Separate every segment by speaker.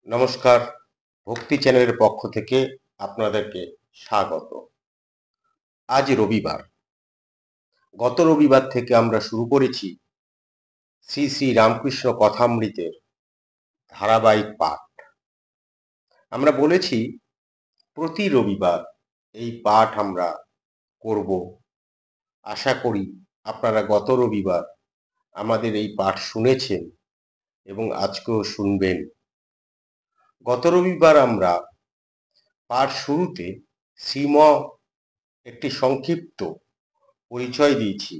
Speaker 1: নমস্কার, ভক্তি চ্যানেলের পক্ষ থেকে আপনাদেরকে স্বাগত। আজ রবিবার। গত রবিবার থেকে আমরা শুরু করেছি শ্রী শ্রী রামকৃষ্ণ কথামৃতের ধারাবাহিক পাঠ। আমরা বলেছি প্রতি রবিবার এই পাঠ আমরা করব। আশা করি আপনারা গত রবিবার আমাদের এই পাঠ শুনেছেন এবং আজকেও শুনবেন। গত রবিবার আমরা পাঠ শুরুতে শ্রীম একটি সংক্ষিপ্ত পরিচয় দিয়েছি,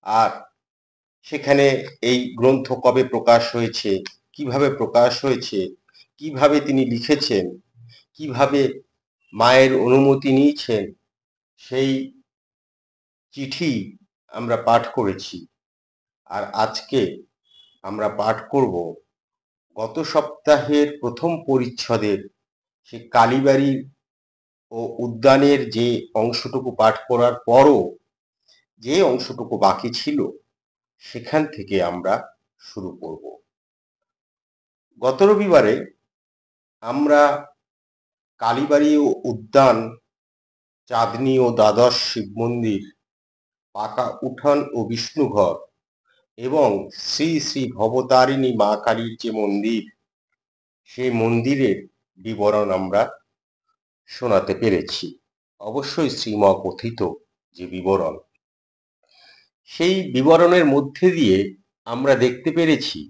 Speaker 1: আর সেখানে এই গ্রন্থ কবে প্রকাশ হয়েছে, কিভাবে প্রকাশ হয়েছে, কিভাবে তিনি লিখেছেন, কিভাবে মায়ের অনুমতি নিয়েছেন, সেই চিঠি আমরা পাঠ করেছি। আর আজকে আমরা পাঠ করব গত সপ্তাহের প্রথম পরিচ্ছদের সে কালীবাড়ি ও উদ্যানের যে অংশটুকু পাঠ করার পরও যে অংশটুকু বাকি ছিল সেখান থেকে আমরা শুরু করব। গত রবিবারে আমরা কালীবাড়ি ও উদ্যান, চাঁদনী ও দ্বাদশ শিব মন্দির, পাকা উঠান ও বিষ্ণুঘর এবং শ্রী শ্রী ভবতারিণী মা কালীর যে মন্দির, সেই মন্দিরের বিবরণ আমরা শোনাতে পেরেছি। অবশ্যই শ্রীম কথিত যে বিবরণ, সেই বিবরণের মধ্যে দিয়ে আমরা দেখতে পেরেছি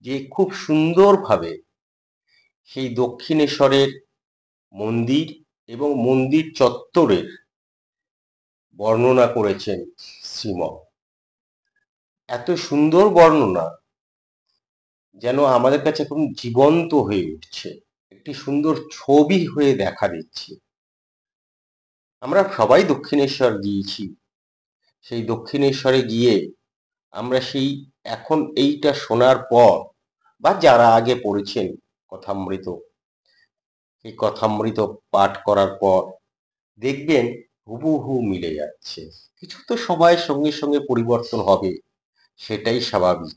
Speaker 1: যে খুব সুন্দরভাবে সেই দক্ষিণেশ্বরের মন্দির এবং মন্দির চত্বরের বর্ণনা করেছেন শ্রীম। এত সুন্দর বর্ণনা যেন আমাদের কাছে এখন জীবন্ত হয়ে উঠছে, একটি সুন্দর ছবি হয়ে দেখা দিচ্ছে। আমরা সবাই দক্ষিণেশ্বর গিয়েছি। সেই দক্ষিণেশ্বরে গিয়ে আমরা সেই এখন এইটা শোনার পর, বা যারা আগে পড়েছেন কথামৃত, এই কথামৃত পাঠ করার পর দেখবেন হুবহু মিলে যাচ্ছে। কিছু তো সবাই সঙ্গে সঙ্গে পরিবর্তন হবে, সেটাই স্বাভাবিক।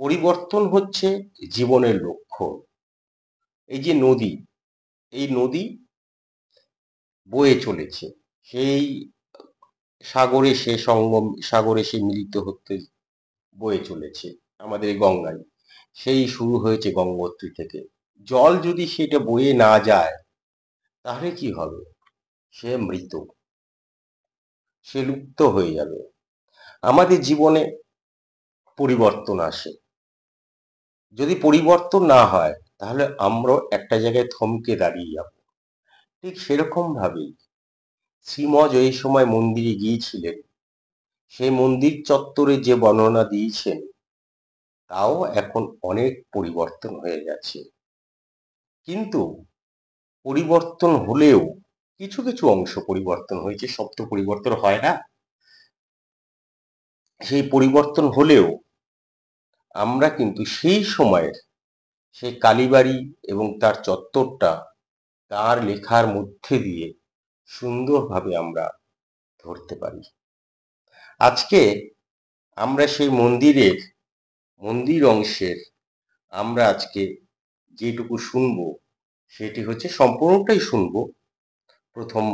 Speaker 1: পরিবর্তন হচ্ছে জীবনের লক্ষ্য। এই যে নদী, এই নদী বয়ে চলেছে, সেই সাগরে সে সঙ্গম, সাগরে সে মিলিত হতে বয়ে চলেছে আমাদের এই গঙ্গায়। সেই শুরু হয়েছে গঙ্গোত্রী থেকে। জল যদি সেটা বয়ে না যায় তাহলে কি হবে? সে মৃত, সে লুপ্ত হয়ে যাবে। আমাদের জীবনে পরিবর্তন আসে, যদি পরিবর্তন না হয় তাহলে আমরা একটা জায়গায় থমকে দাঁড়িয়ে যাব। ঠিক সেরকম ভাবেই শ্রীমজ এই সময় মন্দিরে গিয়েছিলেন, সেই মন্দির চত্বরে যে বর্ণনা দিয়েছেন তাও এখন অনেক পরিবর্তন হয়ে গেছে। কিন্তু পরিবর্তন হলেও কিছু কিছু অংশ পরিবর্তন হয়েছে, সব তো পরিবর্তন হয় না। সেই পরিবর্তন হলেও আমরা কিন্তু সেই সময়ের সেই কালীবাড়ি এবং তার চত্বরটা তার লেখার মধ্যে দিয়ে সুন্দরভাবে আমরা ধরতে পারি। আজকে আমরা সেই মন্দির অংশের আমরা আজকে যেটুকু শুনবো সেটি হচ্ছে, সম্পূর্ণটাই শুনবো প্রথম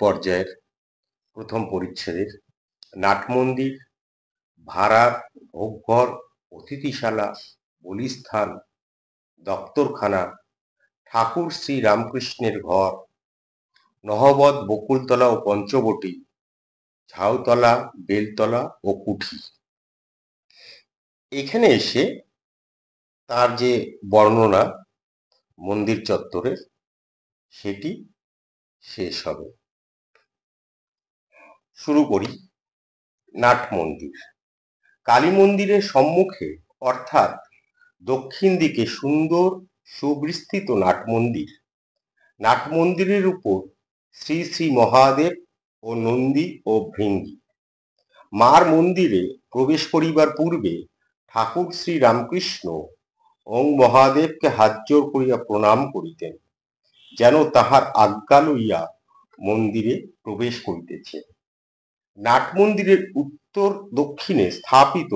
Speaker 1: পর্যায়ের প্রথম পরিচ্ছেদের নাট মন্দির, ভাড়ার, ভোগঘর, অতিথিশালা, বলিস্থান, দপ্তরখানা, ঠাকুর শ্রী রামকৃষ্ণের ঘর, নহবত, বকুলতলা ও পঞ্চবটী, ঝাউতলা, বেলতলা ও কুঠি। এখানে এসে তার যে বর্ণনা মন্দির চত্বরের, সেটি শেষ হবে। শুরু করি। নাট মন্দির। কালী মন্দিরের সম্মুখে অর্থাৎ দক্ষিণ দিকে সুন্দর সুবিস্তৃত নাট মন্দির। নাট মন্দিরের উপর শ্রী শ্রী মহাদেব ও নন্দী ও ভৃঙ্গি। মার মন্দিরে প্রবেশ করিবার পূর্বে ঠাকুর শ্রী রামকৃষ্ণ ওং মহাদেবকে হাত জোড় করিয়া প্রণাম করিতেন, যেন তাহার আজ্ঞা লইয়া মন্দিরে প্রবেশ করিতেছে। নাট মন্দিরের উত্তর দক্ষিণে স্থাপিত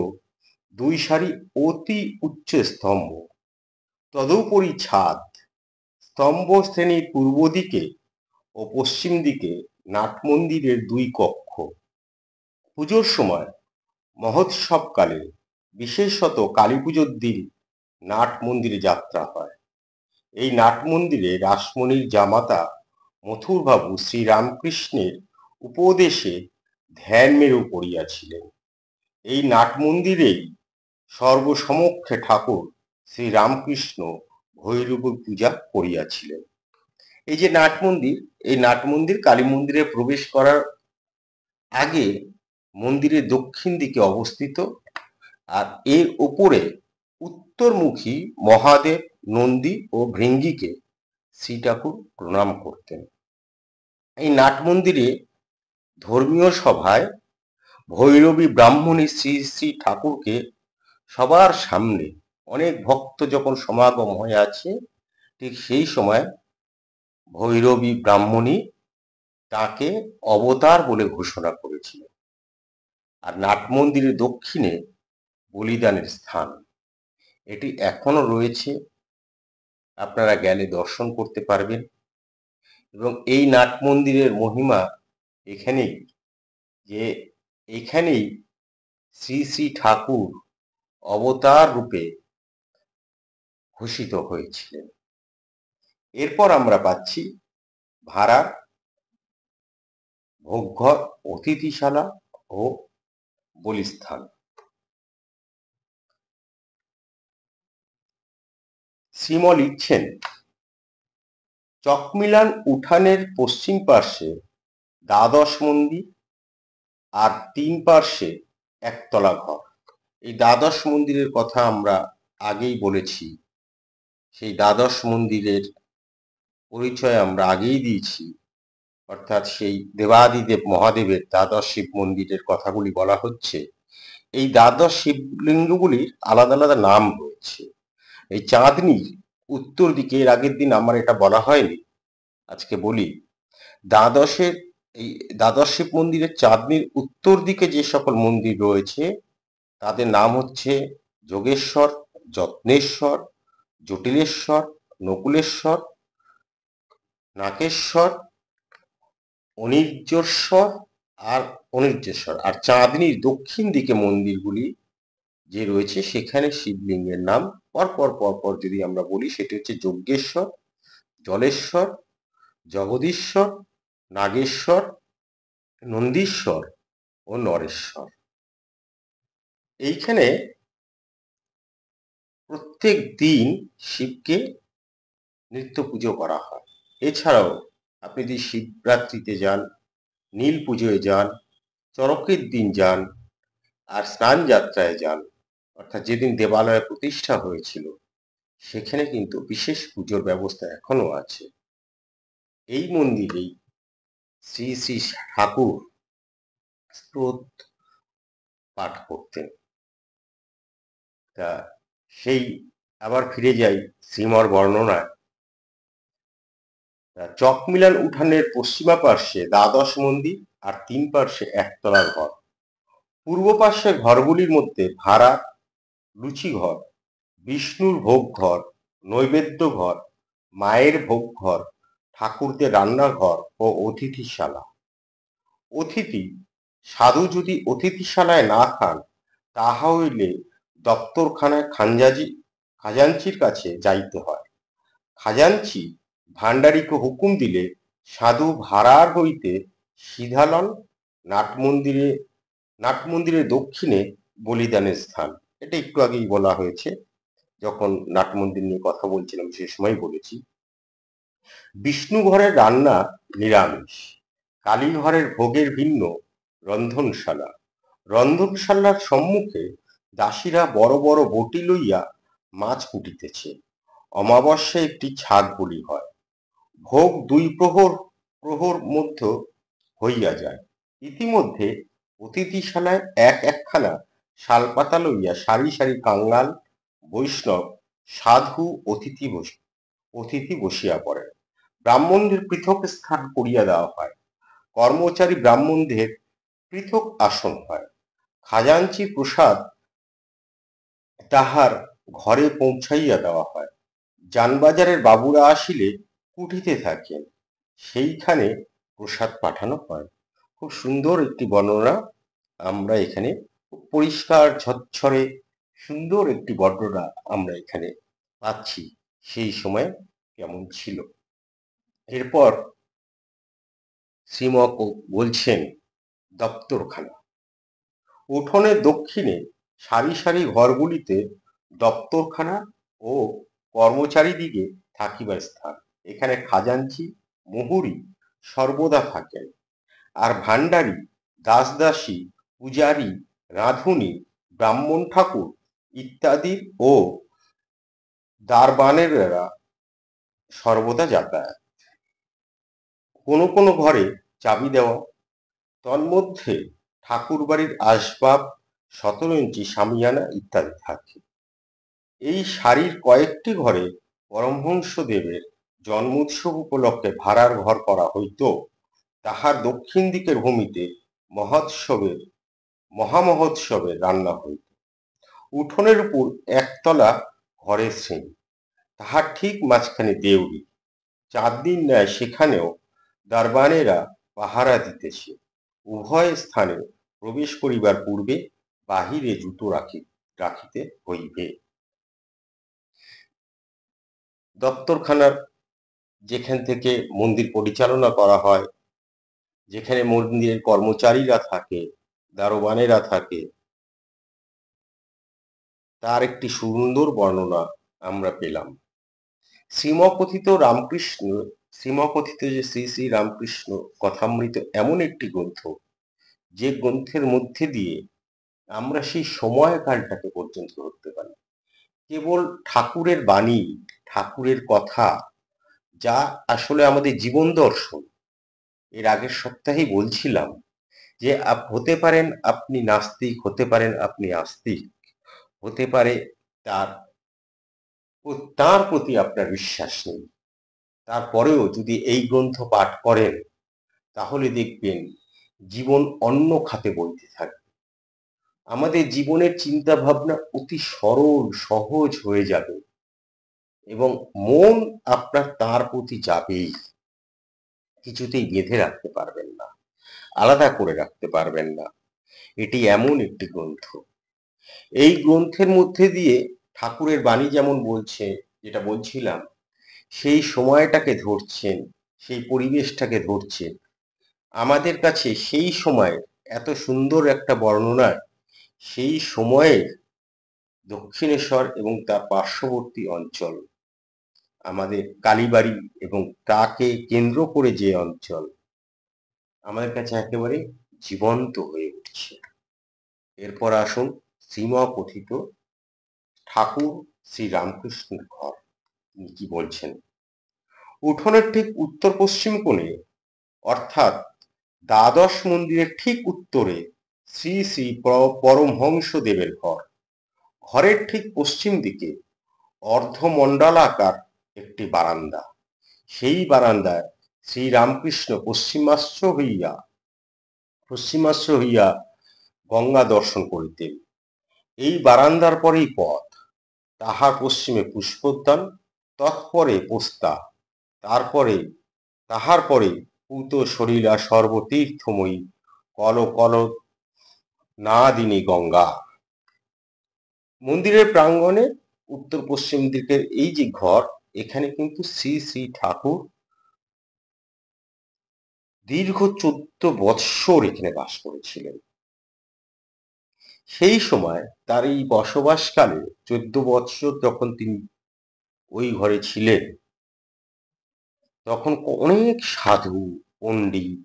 Speaker 1: দুই সারি অতি উচ্চ স্তম্ভ, তদুপরি ছাদ, স্তম্ভ শ্রেণীর পূর্ব দিকে ও পশ্চিম দিকে নাট মন্দিরের 2 কক্ষ। পুজোর সময় মহোৎসবকালে, বিশেষত কালী পুজোর দিন নাট মন্দিরে যাত্রা হয়। এই নাট মন্দিরে রাসমণির জামাতা মথুরবাবু শ্রীরামকৃষ্ণের উপদেশে ধ্যান মেরু পড়িয়াছিলেন। এই নাট মন্দিরেই সর্বসমক্ষে ঠাকুর শ্রীরামকৃষ্ণ ভৈরবী পূজা করিয়াছিলেন। এই যে নাট মন্দির, এই নাট মন্দির কালী মন্দিরে প্রবেশ করার আগে মন্দিরের দক্ষিণ দিকে অবস্থিত, আর এর উপরে উত্তরমুখী মহাদেব, নন্দী ও ভৃঙ্গিকে শ্রী ঠাকুর প্রণাম করতেন। এই নাট মন্দিরে ধর্মীয় সভায় ভৈরবী ব্রাহ্মণী শ্রী শ্রী ঠাকুরকে সবার সামনে, অনেক ভক্ত যখন সমাগম হয়ে আছে, ঠিক সেই সময় ভৈরবী ব্রাহ্মণী তাকে অবতার বলে ঘোষণা করেছিলেন। আর নাট মন্দিরের দক্ষিণে বলিদানের স্থান, এটি এখনো রয়েছে, আপনারা গেলে দর্শন করতে পারবেন। এবং এই নাট মন্দিরের মহিমা এখানেই যে এখানেই শ্রী শ্রী ঠাকুর অবতার রূপে ঘোষিত হয়েছিলেন। এরপর আমরা পাচ্ছি ভাড়ার ভোগঘর, অতিথিশালা ও বলিস্থান। শ্রীম লিখছেন, চকমিলান উঠানের পশ্চিম পার্শ্বে দ্বাদশ মন্দির আর 3 পার্শ্বে একতলা ঘর। এই দ্বাদশ মন্দিরের কথা আমরা আগেই বলেছি, সেই দ্বাদশ মন্দিরের পরিচয় আমরা আগেই দিয়েছি, অর্থাৎ সেই দেবাদিদেব মহাদেবের দ্বাদশ শিব মন্দিরের কথাগুলি বলা হচ্ছে। এই দ্বাদশ শিবলিঙ্গগুলির আলাদা আলাদা নাম রয়েছে। এই চাঁদনির উত্তর দিকে, এর আগের দিন আমার এটা বলা হয়নি, আজকে বলি, এই দ্বাদশ শিব মন্দিরের চাঁদনির উত্তর দিকে যে সকল মন্দির রয়েছে তাদের নাম হচ্ছে যোগেশ্বর, যত্নেশ্বর, জটিলেশ্বর, নকুলেশ্বর, নাকেশ্বর, অনির্জেশ্বর আর চাঁদনির দক্ষিণ দিকে মন্দিরগুলি যে রয়েছে সেখানে শিবলিঙ্গের নাম পরপর যদি আমরা বলি, সেটি হচ্ছে যজ্ঞেশ্বর, জলেশ্বর, জগদীশ্বর, নাগেশ্বর, নন্দীশ্বর ও নরেশ্বর। এইখানে প্রত্যেক দিন শিবকে নিত্য পুজো করা হয়। এছাড়াও আপনি যদি শিবরাত্রিতে যান, নীল পুজোয় যান, চড়কের দিন যান, আর স্নান যাত্রায় যান, অর্থাৎ যেদিন দেবালয় প্রতিষ্ঠা হয়েছিল, সেখানে কিন্তু বিশেষ পুজোর ব্যবস্থা এখনো আছে। এই মন্দিরেই শ্রী শ্রী ঠাকুর স্তোত্র পাঠ করতেন। তা সেই আবার ফিরে যাই শ্রীমর বর্ণনায়। চকমিলান উঠানের পশ্চিমা পার্শ্বে দ্বাদশ মন্দির আর 3 পার্শ্বে একতলা ঘর। পূর্ব পার্শ্বে ঘরগুলির মধ্যে ভাড়া, লুচি ঘর, বিষ্ণুর ভোগ ঘর, নৈবেদ্য ঘর, মায়ের ভোগ ঘর, ঠাকুরদের রান্নাঘর ও অতিথিশালা। অতিথি সাধু যদি অতিথিশালায় না খান, তাহা হইলে দপ্তরখানায় খাজাঞ্চির কাছে যাইতে হয়। খাজাঞ্চি ভাণ্ডারীকে হুকুম দিলে সাধু ভাড়ার হইতে সিধালন নাট মন্দিরের দক্ষিণে বলিদানের স্থান। এটা একটু আগেই বলা হয়েছে, যখন নাট মন্দির নিয়ে কথা বলছিলাম সে সময় বলেছি। বিষ্ণু ঘরের রান্না নিরামিষ, কালী ঘরের ভোগের ভিন্ন রন্ধনশালা। রন্ধনশালার সম্মুখে দাসীরা বড় বড় বটি লইয়া মাছ কুটিতেছে। অমাবস্যায় একটি ছাগ বলি হয়। ভোগ 2 প্রহর মধ্যে হইয়া যায়। ইতিমধ্যে অতিথিশালায় একখানা শালপাতা লইয়া সারি সারি কাঙ্গাল, বৈষ্ণব, সাধু অতিথি বসিয়া পড়েন। ব্রাহ্মণদের পৃথক স্থান করিয়া দেওয়া হয়। কর্মচারী ব্রাহ্মণদের পৃথক আসন হয়। খাজাঞ্চি প্রসাদ তাহার ঘরে পৌঁছাইয়া দেওয়া হয়। যানবাজারের বাবুরা আসিলে কুঠিতে থাকেন, সেইখানে প্রসাদ পাঠানো হয়। খুব সুন্দর একটি বর্ণনা আমরা এখানে, পরিষ্কার ঝরঝরে সুন্দর একটি বর্ণনা আমরা এখানে পাচ্ছি সেই সময় কেমন ছিল। এরপর শ্রীম বলছেন দপ্তরখানা। উঠোনের দক্ষিণে সারি সারি ঘরগুলিতে দপ্তরখানা ও কর্মচারীদিগে থাকিবার স্থান। এখানে খাজাঞ্চি মুহুরী সর্বদা থাকেন, আর ভাণ্ডারী, দাসদাসী, পূজারী, রাঁধুনী, ব্রাহ্মণ ঠাকুর ইত্যাদি ও দারবানেরা সর্বদা যাতায়াত। কোনো কোনো ঘরে চাবি দেওয়া। তন্মধ্যে ঠাকুর বাড়ির আসবাব, 17 ইঞ্চি শামিয়ানা ইত্যাদি থাকে। এই সারির কয়েকটি ঘরে পরমহংসদেবের জন্মোৎসব উপলক্ষে ভাড়ার ঘর করা হইত। তাহার দক্ষিণ দিকের ভূমিতে মহামহোৎসবের রান্না হইত। উঠোনের উপর একতলা ঘরের শ্রেণী, তাহার ঠিক মাঝখানে দেউড়ি। 4 দিন ন্যায় সেখানেও দারবানেরা পাহারা দিতেছে। উভয় স্থানে প্রবেশ করিবার পূর্বে বাহিরে জুতো রাখিতে হইবে। দপ্তরখানার যেখান থেকে মন্দির পরিচালনা করা হয়, যেখানে মন্দিরের কর্মচারীরা থাকে, দারোয়ানেরা থাকে, তার একটি সুন্দর বর্ণনা আমরা পেলাম। শ্রীমকথিত যে শ্রী শ্রী রামকৃষ্ণ কথামৃত এমন একটি গ্রন্থ, যে গ্রন্থের মধ্যে দিয়ে আমরা সেই সময়কালটাকে পর্যন্ত ধরতে পারি। কেবল ঠাকুরের বাণী, ঠাকুরের কথা, যা আসলে আমাদের জীবন দর্শন। এর আগের সপ্তাহেই বলছিলাম যে হতে পারেন আপনি নাস্তিক, হতে পারেন আপনি আস্তিক, হতে পারে তার প্রতি আপনার বিশ্বাস নেই, তারপরেও যদি এই গ্রন্থ পাঠ করেন তাহলে দেখবেন জীবন অন্য খাতে বইতে থাকবে। আমাদের জীবনের চিন্তা ভাবনা অতি সরল সহজ হয়ে যাবে এবং মন আপনার তার প্রতি যাবেই, কিছুতেই বেঁধে রাখতে পারবেন না, আলাদা করে রাখতে পারবেন না। এটি এমন একটি গ্রন্থ। এই গ্রন্থের মধ্যে দিয়ে ঠাকুরের বাণী যেমন বলছে, যেটা বলছিলাম, সেই সময়টাকে ধরছেন, সেই পরিবেশটাকে ধরছেন। আমাদের কাছে সেই সময় এত সুন্দর একটা বর্ণনায় সেই সময়ের দক্ষিণেশ্বর এবং তার পার্শ্ববর্তী অঞ্চল, আমাদের কালীবাড়ি এবং তাকে কেন্দ্র করে যে অঞ্চল, আমাদের কাছে একেবারে জীবন্ত হয়ে উঠছে। এরপর আসুন শ্রীমকথিত ঠাকুর শ্রী রামকৃষ্ণের ঘর, তিনি কি বলছেন। উঠোনের ঠিক উত্তর পশ্চিম কোণে, অর্থাৎ দ্বাদশ মন্দিরের ঠিক উত্তরে শ্রী শ্রী পরমহংস দেবের ঘর। ঘরের ঠিক পশ্চিম দিকে অর্ধমণ্ডলাকার একটি বারান্দা। সেই বারান্দায় শ্রী রামকৃষ্ণ পশ্চিমাশ্র হইয়া গঙ্গা দর্শন করিতেন। এই বারান্দার পরেই পথ, তাহার পশ্চিমে পুষ্পোদ্যান, তৎপরে পোস্তা, তাহার পরে পূত সলিলা সর্বতীর্থময়ী কল কল নাদিনী গঙ্গা। মন্দিরের প্রাঙ্গণে উত্তর পশ্চিম দিকের এই যে ঘর, এখানে কিন্তু শ্রী শ্রী ঠাকুর দীর্ঘ 14 বৎসর এখানে বাস করেছিলেন। সেই সময় তার এই বসবাসকালে 14 বৎসর যখন তিনি ওই ঘরে ছিলেন, তখন অনেক সাধু, পণ্ডিত,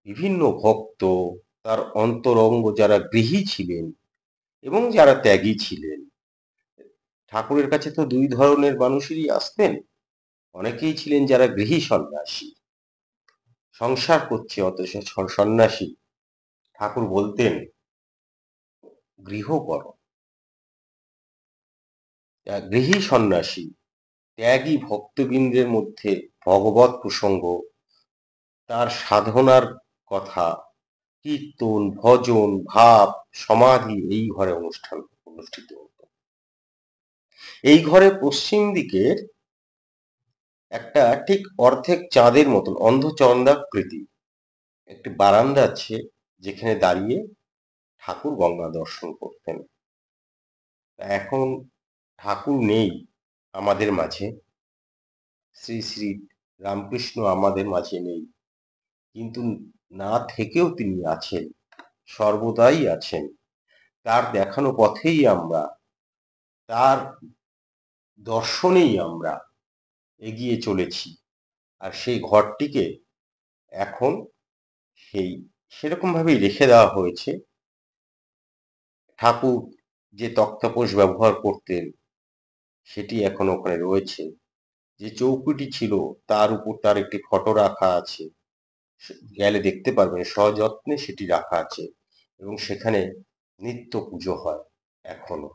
Speaker 1: বিভিন্ন ভক্ত, তার অন্তরঙ্গ যারা গৃহী ছিলেন এবং যারা ত্যাগী ছিলেন। ঠাকুরের কাছে তো 2 ধরনের মানুষেরই আসতেন। অনেকেই ছিলেন যারা গৃহী সন্ন্যাসী, সংসার করছে অথচ সন্ন্যাসী। ঠাকুর বলতেন গৃহ কর। গৃহী সন্ন্যাসী, ত্যাগী ভক্তবৃন্দের মধ্যে ভগবত প্রসঙ্গ, তার সাধনার কথা, কীর্তন, ভজন, ভাব, সমাধি এই ঘরে অনুষ্ঠিত হতো। এই ঘরে পশ্চিম দিকের একটা ঠিক অর্ধেক চাঁদের মতন অর্ধচন্দ্রাকৃতি একটি বারান্দা আছে, যেখানে দাঁড়িয়ে ঠাকুর গঙ্গা দর্শন করতেন। এখন ঠাকুর নেই আমাদের মাঝে, শ্রী শ্রী রামকৃষ্ণ আমাদের মাঝে নেই, কিন্তু না থেকেও তিনি আছেন, সর্বদাই আছেন। তার দেখানো পথেই আমরা, তার দর্শনেই আমরা এগিয়ে চলেছি। আর সেই ঘরটিকে এখন সেরকম ভাবেই রেখে দেওয়া হয়েছে। ঠাকুর যে তক্তাপোষ ব্যবহার করতেন সেটি এখন ওখানে রয়েছে। যে চৌকিটি ছিল তার উপর তার একটি ফটো রাখা আছে, গেলে দেখতে পারবেন, সযত্নে সেটি রাখা আছে, এবং সেখানে নিত্য পুজো হয় এখনো।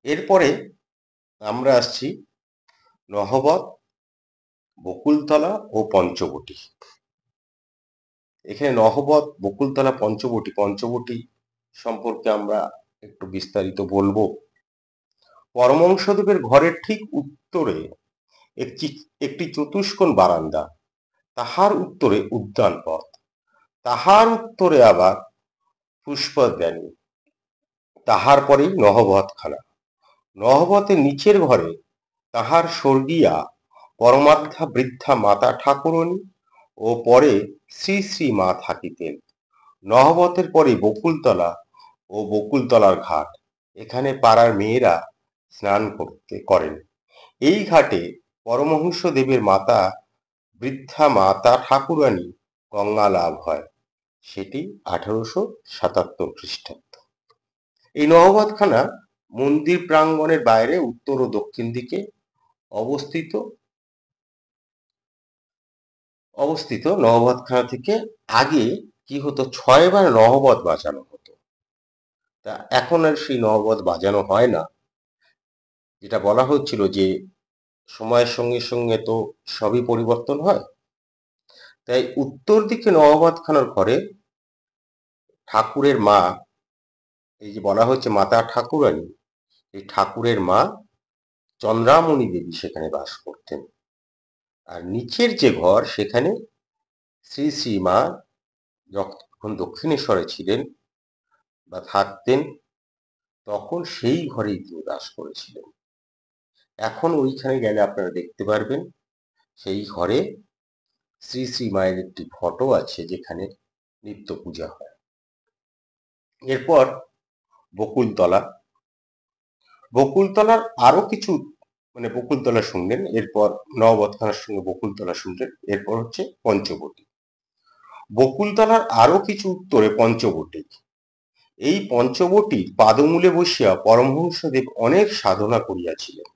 Speaker 1: এরপরে আমরা আসছি নহবত, বকুলতলা ও পঞ্চবটি। এখানে নহবত, বকুলতলা, পঞ্চবটি সম্পর্কে আমরা একটু বিস্তারিত বলবো। পরমহংসদেবের ঘরের ঠিক উত্তরে একটি চতুষ্কোণ বারান্দা, তাহার উত্তরে উদ্যান পথ, তাহার উত্তরে আবার পুষ্পোদ্যানী, তাহার পরেই নহবতখানা। নহবতের নিচের ঘরে তাহার স্বর্গীয়া পরমাত্মা বৃদ্ধা মাতা ঠাকুরনী ও পরে শ্রী শ্রী মা থাকিতেন। নহবতের পরে বকুলতলা ও বকুলতলার ঘাট, এখানে পাড়ার মেয়েরা স্নান করেন। এই ঘাটে পরমহংস দেবের মাতা বৃদ্ধা মাতা ঠাকুরানী গঙ্গা লাভ হয়, সেটি 1877 খ্রিস্টাব্দ। এই নহবতখানা মন্দির প্রাঙ্গণের বাইরে উত্তর ও দক্ষিণ দিকে অবস্থিত। নহবতখানা থেকে আগে কি হতো, 6বার নহবত বাজানো হতো। তা এখন আর সেই নহবত বাজানো হয় না। যেটা বলা হচ্ছিল যে সময়ের সঙ্গে সঙ্গে তো সবই পরিবর্তন হয়, তাই উত্তর দিকে নহবতখানার ঘরে ঠাকুরের মা, এই যে বলা হচ্ছে মাতা ঠাকুরানী, এই ঠাকুরের মা চন্দ্রামণি দেবী সেখানে বাস করতেন। আর নিচের যে ঘর, সেখানে শ্রী শ্রী মা যখন দক্ষিণেশ্বরে ছিলেন বা থাকতেন, তখন সেই ঘরেই তিনি বাস করেছিলেন। এখন ওইখানে গেলে আপনারা দেখতে পারবেন, সেই ঘরে শ্রী শ্রী মায়ের একটি ফটো আছে, যেখানে নিত্য পূজা হয়। এরপর বকুলতলা। বকুলতলার আরো কিছু, বকুলতলা শুনলেন, এরপর নহবতখানার সঙ্গে বকুলতলা শুনলেন, এরপর হচ্ছে পঞ্চবটি। বকুলতলার আরো কিছু উত্তরে পঞ্চবটি। এই পঞ্চবটির পাদমূলে বসিয়া পরমহংসদেব অনেক সাধনা করিয়াছিলেন,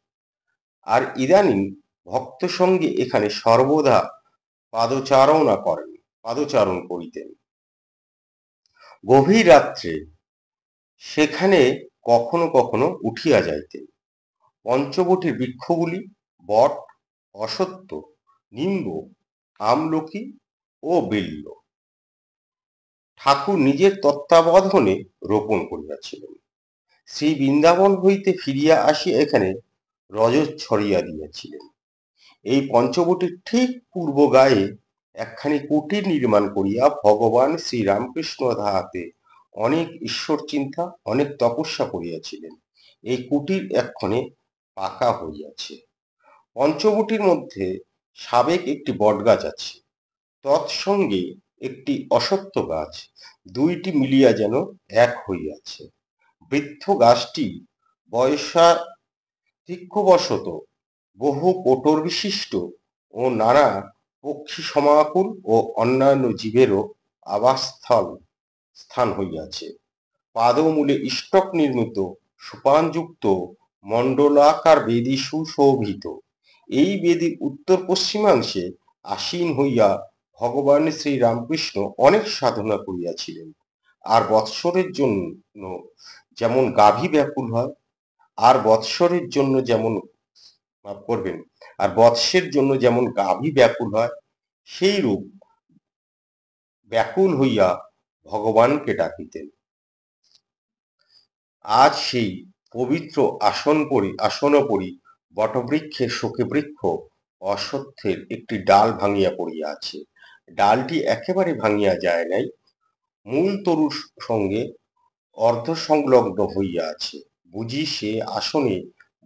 Speaker 1: আর ইদানিং ভক্ত সঙ্গে এখানে সর্বদা পাদচারণ করিতেন। গভীর রাত্রে সেখানে কখনো কখনো উঠিয়া যাইতেন। পঞ্চবটির বৃক্ষগুলি বট, অশ্বত্থ, নিম্ব, আমলকি ও বিল্ব ঠাকুর নিজের তত্ত্বাবধানে রোপণ করিয়াছিলেন। শ্রী বৃন্দাবন হইতে ফিরিয়া আসিয়া এখানে রজত ছড়িয়া দিয়াছিলেন। এই পঞ্চবটির ঠিক পূর্ব গায়ে একখানি কুটির নির্মাণ করিয়া ভগবান শ্রী রামকৃষ্ণ তাহাতে অনেক ঈশ্বর চিন্তা, অনেক তপস্যা করিয়াছিলেন। এই কুটির এক্ষণে পাকা হইয়াছে। পঞ্চবটির মধ্যে সাবেক একটি বটগাছ আছে, তৎসঙ্গে একটি অশ্বত্থ গাছ, দুইটি মিলিয়া যেন এক হইয়াছে। বৃদ্ধ গাছটি বয়সাধিক্যবশত বহু কোটর বিশিষ্ট ও নানা পক্ষী সমাকুল ও অন্যান্য জীবেরও স্থান হইয়াছে। পাদমূলে ইষ্টক নির্মিত সোপানযুক্ত মণ্ডলাকার বেদী সুশোভিত। এই বেদীর উত্তর পশ্চিমাংশে আসীন হইয়া ভগবান শ্রী রামকৃষ্ণ অনেক সাধনা করিয়াছিলেন। আর বৎসরের জন্য যেমন গাভী ব্যাকুল হয়, আর বৎসরের জন্য যেমন মাফ করবেন আর বৎসের জন্য যেমন গাভী ব্যাকুল হয়, সেই রূপ ব্যাকুল হইয়া ভগবানকে ডাকিতেন। আজ সেই পবিত্র আসনপরি বটবৃক্ষের শোকে বৃক্ষ অশ্বত্থের একটি ডাল ভাঙিয়া পড়িয়া আছে। ডালটি একেবারে ভাঙিয়া যায় নাই, মূল তরুর সঙ্গে অর্ধসংলগ্ন হইয়া আছে। বুঝি সে আসনে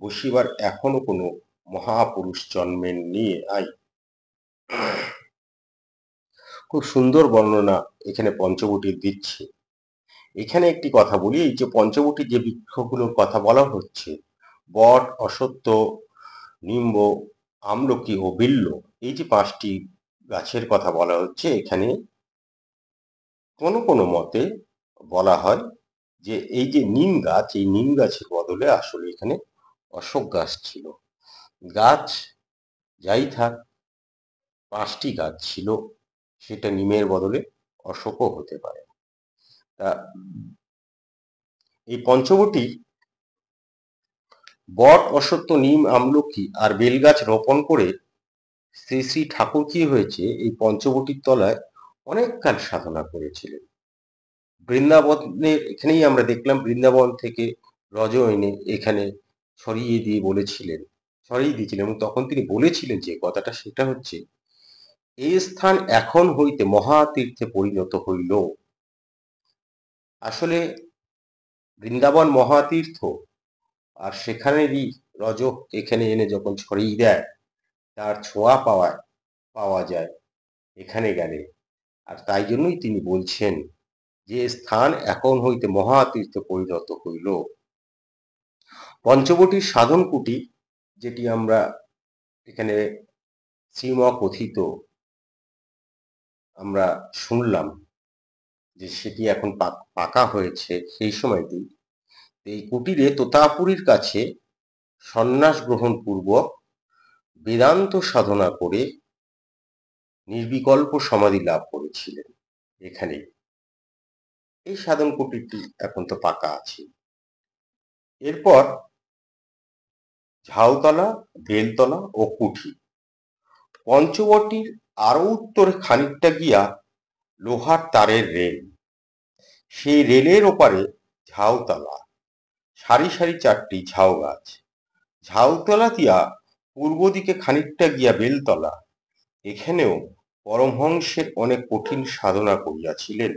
Speaker 1: বসিবার এখনো কোনো মহাপুরুষ জন্মেন নি নাই। খুব সুন্দর বর্ণনা এখানে পঞ্চবটির দিচ্ছে। এখানে একটি কথা বলি, এই যে পঞ্চবটির যে বৃক্ষগুলোর কথা বলা হচ্ছে, বট, অশ্বত্থ, নিম্ব, আমলকি ও বিল্ব, এই যে 5টি গাছের কথা বলা হচ্ছে, এখানে কোনো কোনো মতে বলা হয় যে এই যে নিম গাছ, এই নিম গাছের বদলে আসলে এখানে অশোক গাছ ছিল। গাছ যাই থাক, 5টি গাছ ছিল, সেটা নিমের বদলে অশোকও হতে পারে। তা এই পঞ্চবটি বট, অশ্বত্থ, নিম, আমলকি আর বেলগাছ রোপণ করে শ্রী শ্রী ঠাকুর কি হয়েছে, এই পঞ্চবটির তলায় অনেক কাল সাধনা করেছিলেন। বৃন্দাবনের এখানেই আমরা দেখলাম, বৃন্দাবন থেকে রজ এনে এখানে ছড়িয়ে দিয়েছিলেন এবং তখন তিনি বলেছিলেন যে কথাটা, সেটা হচ্ছে, এই স্থান এখন হইতে মহাতীর্থে পরিণত হইল। আসলে বৃন্দাবন মহাতীর্থ, আর সেখানেরই রজ এখানে এনে যখন ছড়িয়ে দেয়, তার ছোঁয়া পাওয়া যায় এখানে গেলে। আর তাই জন্যই তিনি বলছেন যে স্থান এখন হইতে মহাতীর্থে পরিণত হইল। পঞ্চবটির সাধন কুটি, যেটি আমরা এখানে শ্রীম কথিত আমরা শুনলাম যে সেটি এখন পাকা হয়েছে, সেই সময়টি এই কুটিরে তোতাপুরীর কাছে সন্ন্যাস গ্রহণ পূর্বক বেদান্ত সাধনা করে নির্বিকল্প সমাধি লাভ করেছিলেন এখানে। এই সাধন কুটিরটি এখন তো পাকা আছে। এরপর ঝাউতলা, বেলতলা ও কুঠি। পঞ্চবটির আরো উত্তরে খানিকটা গিয়া লোহার তারের রেল, সেই রেলের ওপারে ঝাউতলা, সারি সারি 4টি ঝাউ গাছ। ঝাউতলা দিয়া পূর্ব দিকে খানিকটা গিয়া বেলতলা, এখানেও পরমহংসের অনেক কঠিন সাধনা করিয়াছিলেন।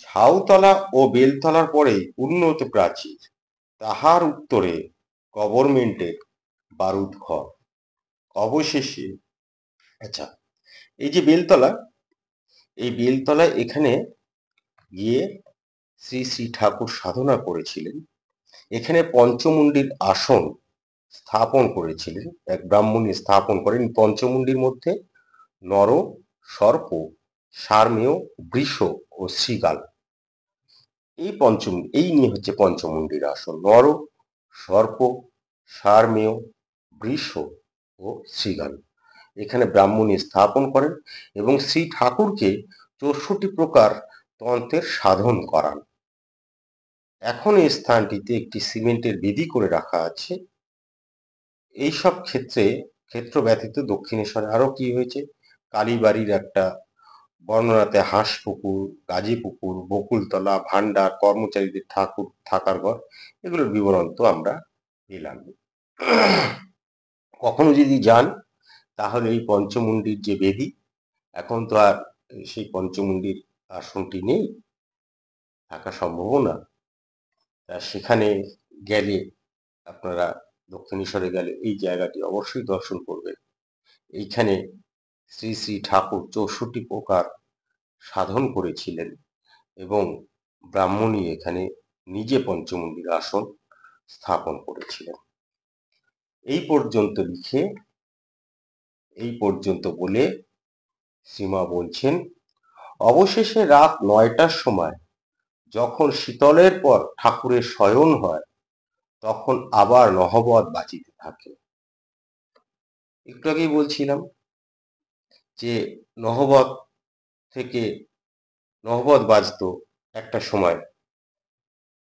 Speaker 1: ঝাউতলা ও বেলতলার পরে উন্নত প্রাচীর, তাহার উত্তরে গভর্নমেন্টের বারুদ ঘর। অবশেষে আচ্ছা, এই যে বেলতলা, এই বেলতলায় এখানে গিয়ে শ্রী শ্রী ঠাকুর সাধনা করেছিলেন। এখানে পঞ্চমুণ্ডির আসন স্থাপন করেছিলেন, এক ব্রাহ্মণী স্থাপন করেন। পঞ্চমুণ্ডির মধ্যে নর, সর্প, সারমেয়, বৃষ ও শৃগাল, এই নিয়ে হচ্ছে পঞ্চমুণ্ডির আসন। নর, সর্প, সারমেয়, বৃষ ও শৃগাল এখানে ব্রাহ্মণী স্থাপন করেন এবং শ্রী ঠাকুরকে 64 প্রকার তন্ত্রের সাধন করান। এখন এই স্থানটিতে একটি সিমেন্টের বেদি করে রাখা আছে। এইসব ক্ষেত্র ব্যতীত দক্ষিণেশ্বরে আরো কি হয়েছে, কালীবাড়ির একটা বর্ণনাতে হাঁসপুকুর, গাজীপুকুর, বকুলতলা, ভান্ডার, কর্মচারীদের ঠাকুর থাকার ঘর, এগুলোর বিবরণ তো আমরা পেলাম। কখনো যদি যান তাহলে এই পঞ্চমুণ্ডির যে বেদি, এখন তো আর সেই পঞ্চমুণ্ডির আসনটি নেই, থাকা সম্ভব না। তা সেখানে গেলে আপনারা দক্ষিণেশ্বরে গেলে এই জায়গাটি অবশ্যই দর্শন করবেন। এইখানে শ্রী শ্রী ঠাকুর 64 প্রকার সাধন করেছিলেন এবং ব্রাহ্মণী এখানে নিজে পঞ্চমুণ্ডির আসন স্থাপন করেছিলেন। এই পর্যন্ত লিখে, এই পর্যন্ত বলে সীমা বলছেন, অবশেষে রাত 9টার সময় যখন শীতলের পর ঠাকুরের শয়ন হয়, তখন আবার নহবত বাজিতে থাকে। একটু আগেই বলছিলাম যে নহবত বাজতো একটা সময়,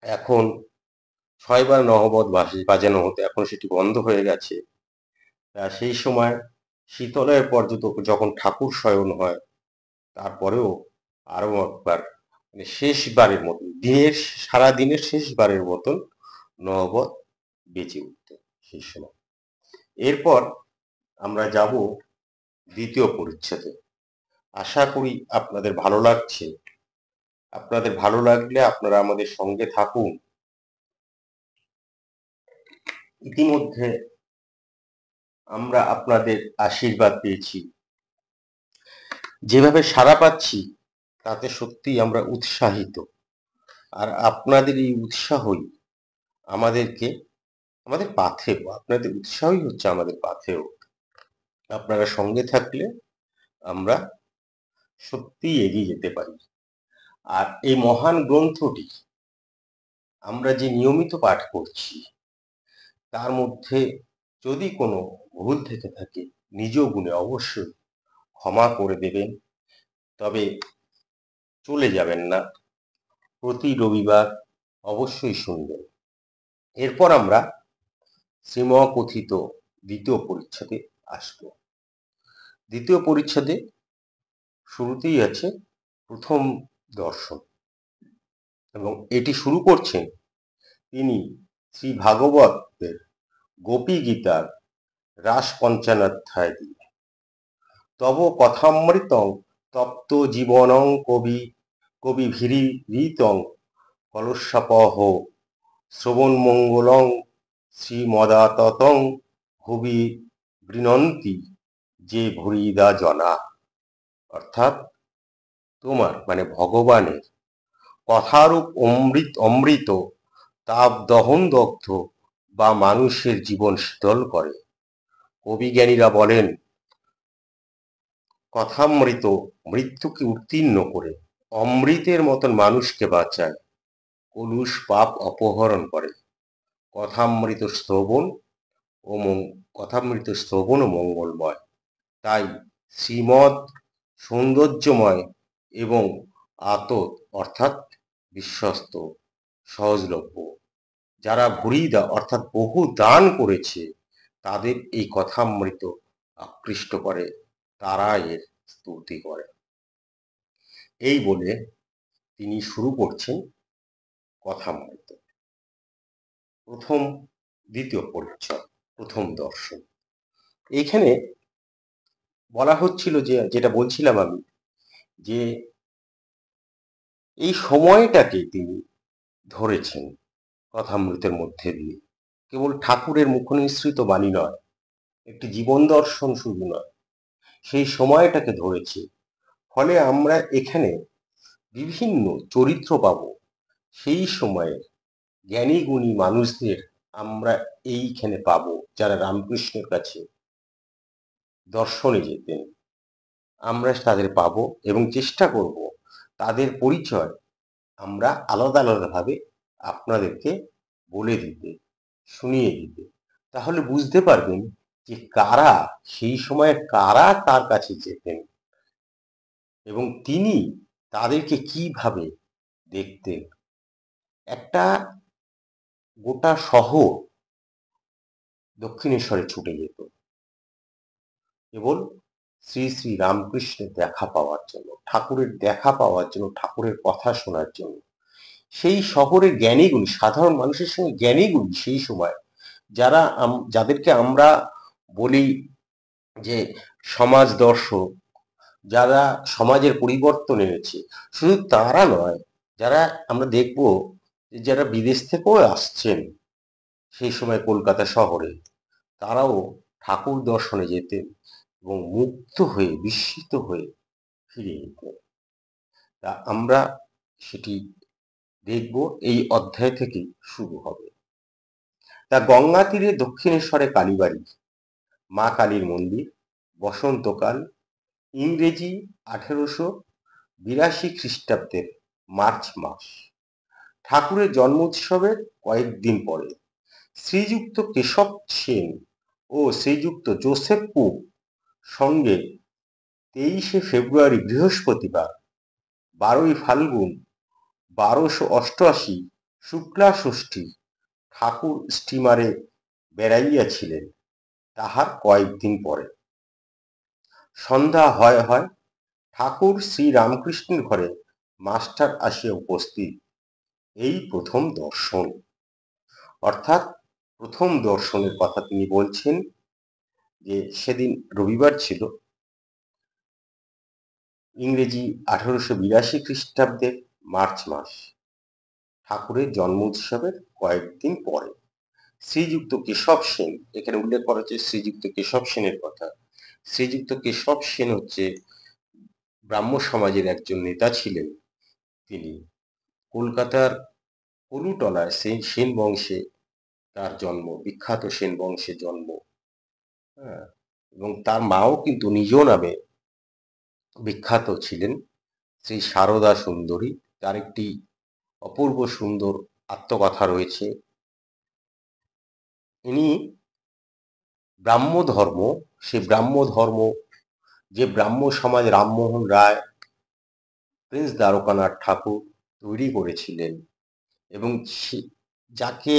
Speaker 1: এখন 6বার নহবত বাজানো হতো, এখন সেটি বন্ধ হয়ে গেছে। সেই সময় শীতলের পর যখন ঠাকুর শয়ন হয়, তারপরেও আরো একবার, মানে শেষবারের মতন, সারা দিনের শেষবারের মতন নহবত বেঁচে উঠত সেই সময়। এরপর আমরা যাব দ্বিতীয় পরিচ্ছেদে। আশা করি আপনাদের ভালো লাগছে। আপনাদের ভালো লাগলে আপনারা আমাদের সঙ্গে থাকুন। ইতিমধ্যে আমরা আপনাদের আশীর্বাদ পেয়েছি, যেভাবে সাড়া পাচ্ছি তাতে সত্যিই আমরা উৎসাহিত। আর আপনাদের এই উৎসাহই আমাদেরকে আমাদের পাথেয়, আপনাদের উৎসাহই হচ্ছে আমাদের পাথেয়। আপনারা সঙ্গে থাকলে আমরা সত্যিই এগিয়ে যেতে পারি। আর এই মহান গ্রন্থটি আমরা যে নিয়মিত পাঠ করছি, তার মধ্যে যদি কোনো ভুল থেকে থাকে নিজ গুণে অবশ্যই ক্ষমা করে দেবেন। তবে চলে যাবেন না, প্রতি রবিবার অবশ্যই শুনবেন। এরপর আমরা শ্রীমকথিত দ্বিতীয় পরিচ্ছেদে আসব। দ্বিতীয় পরিচ্ছেদে শুরুতেই আছে প্রথম দর্শন, এবং এটি শুরু করছেন তিনি শ্রী ভাগবতের গোপী গীতার রাস পঞ্চানাধ্যায় দিয়ে। তব কথামৃতং তপ্ত জীবনং কবিভিরীতং কলস্যাপহ শ্রবণমঙ্গলং শ্রীমদাততং ভুবি গৃণন্তি যে ভুরিদা জনা। অর্থাৎ তোমার মানে ভগবানের কথারূপ অমৃত তাপ দহন দগ্ধ বা মানুষের জীবন শীতল করে। কবিজ্ঞানীরা বলেন, কথামৃত মৃত্যুকে উত্তীর্ণ করে অমৃতের মতন মানুষকে বাঁচায়, কলুষ পাপ অপহরণ করে। কথামৃত শ্রবণ ও মঙ্গলময়। তাই শ্রীমদ সৌন্দর্যময় এবং আতত অর্থাৎ বিশ্বস্ত, সহজলভ্য। যারা ভুরিদা অর্থাৎ বহু দান করেছে তাদের এই কথামৃত আকৃষ্ট করে, তারা এর স্তুতি করে। এই বলে তিনি শুরু করছেন কথামৃত। দ্বিতীয় পরিচ্ছদ, প্রথম দর্শন। এইখানে বলা হচ্ছিল যেটা বলছিলাম আমি, যে এই সময়টাকে তিনি ধরেছেন কথামৃতের মধ্যে দিয়ে। কেবল ঠাকুরের মুখনিসৃত বাণী নয়, একটি জীবন দর্শন শুধু নয়, সেই সময়টাকে ধরেছে। ফলে আমরা এখানে বিভিন্ন চরিত্র পাব, সেই সময়ের জ্ঞানী গুণী মানুষদের আমরা এইখানে পাবো, যারা রামকৃষ্ণের কাছে দর্শনে যেতেন। আমরা তাদের পাবো এবং চেষ্টা করব তাদের পরিচয় আমরা আলাদা আলাদাভাবে আপনাদেরকে বলে দিতে, শুনিয়ে দিতে। তাহলে বুঝতে পারবেন যে কারা সেই সময়ে কারা তার কাছে যেতেন এবং তিনি তাদেরকে কিভাবে দেখতেন। একটা গোটা শহর দক্ষিণেশ্বরে ছুটে যেত কেবল শ্রী শ্রী রামকৃষ্ণের দেখা পাওয়ার জন্য, ঠাকুরের দেখা পাওয়ার জন্য, ঠাকুরের কথা শোনার জন্য। সেই শহরের জ্ঞানীগুণী, সাধারণ মানুষের সঙ্গে জ্ঞানীগুণী, সেই সময় যাদেরকে আমরা বলি যে সমাজ দর্শক, যারা সমাজের পরিবর্তন এনেছে, শুধু তারা নয়, যারা আমরা দেখব যারা বিদেশ থেকেও আসছেন সেই সময় কলকাতা শহরে, তারাও ঠাকুর দর্শনে যেতেন এবং মুগ্ধ হয়ে বিস্মিত হয়ে ফিরে যেতেন। তা আমরা সেটি দেখব, এই অধ্যায় থেকে শুরু হবে। তা গঙ্গা তীরে দক্ষিণেশ্বরে কালীবাড়ি, মা কালীর মন্দির, বসন্তকাল, ইংরেজি 1882 খ্রিস্টাব্দের মার্চ মাস। ঠাকুরের জন্ম উৎসবের কয়েকদিন পরে শ্রীযুক্ত কেশব সেন ও শ্রীযুক্ত জোসেফ কুক সঙ্গে 23শে ফেব্রুয়ারি বৃহস্পতিবার 12ই ফাল্গুন 1288 শুক্লা ষষ্ঠী ঠাকুর স্টিমারে বেড়াইয়াছিলেন। তাহার কয়েকদিন পরে সন্ধ্যা হয় ঠাকুর শ্রী রামকৃষ্ণের ঘরে মাস্টার আসিয়া উপস্থিত। এই প্রথম দর্শন, অর্থাৎ প্রথম দর্শনের কথা তিনি বলছেন। যে সেদিন রবিবার ছিল, ইংরেজি 1882 খ্রিস্টাব্দের মার্চ মাস, ঠাকুরের জন্ম উৎসবের কয়েকদিন পরে। শ্রীযুক্ত কেশব সেন, এখানে উল্লেখ করা হচ্ছে শ্রীযুক্ত কেশব সেনের কথা। শ্রীযুক্ত কেশব সেন হচ্ছে ব্রাহ্ম সমাজের একজন নেতা ছিলেন। তিনি কলকাতার কলুটলায় সেন বংশে তার জন্ম, বিখ্যাত সেন বংশে জন্ম। হ্যাঁ, এবং তার মাও কিন্তু নিজ নামে বিখ্যাত ছিলেন, শ্রী সারদা সুন্দরী। তার একটি অপূর্ব সুন্দর আত্মকথা রয়েছে। ইনি ব্রাহ্ম ধর্ম, সে ব্রাহ্ম ধর্ম যে ব্রাহ্ম সমাজ রামমোহন রায়, প্রিন্স দ্বারকানাথ ঠাকুর তৈরি করেছিলেন, এবং যাকে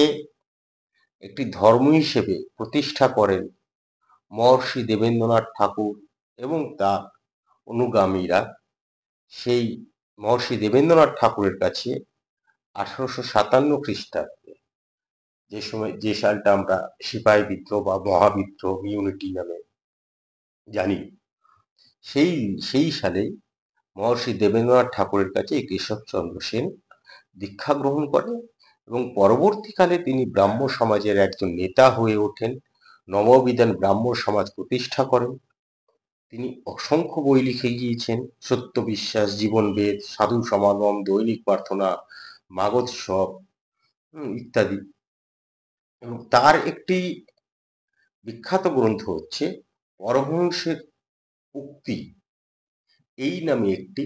Speaker 1: একটি ধর্ম হিসেবে প্রতিষ্ঠা করেন মহর্ষি দেবেন্দ্রনাথ ঠাকুর এবং তার অনুগামীরা। সেই মহর্ষি দেবেন্দ্রনাথ ঠাকুরের কাছে 1857 খ্রিস্টাব্দে, যে সময়, যে সালটা আমরা সিপাহী বিদ্রোহ বা মহাবিদ্রোহ ইউনিটি নামে জানি, সেই সেই সালে মহর্ষি দেবেন্দ্রনাথ ঠাকুরের কাছে কেশবচন্দ্র সেন দীক্ষা গ্রহণ করেন, এবং পরবর্তীকালে তিনি ব্রাহ্ম সমাজের একজন নেতা হয়ে ওঠেন, নববিধান ব্রাহ্ম সমাজ প্রতিষ্ঠা করেন। তিনি অসংখ্য বই লিখে গিয়েছেন, সত্য বিশ্বাস, জীবনবেদ, সাধু সমাগম, দৈনিক প্রার্থনা, মাগোৎসব ইত্যাদি। এবং তার একটি বিখ্যাত গ্রন্থ হচ্ছে পরমহংসের উক্তি, এই নামে একটি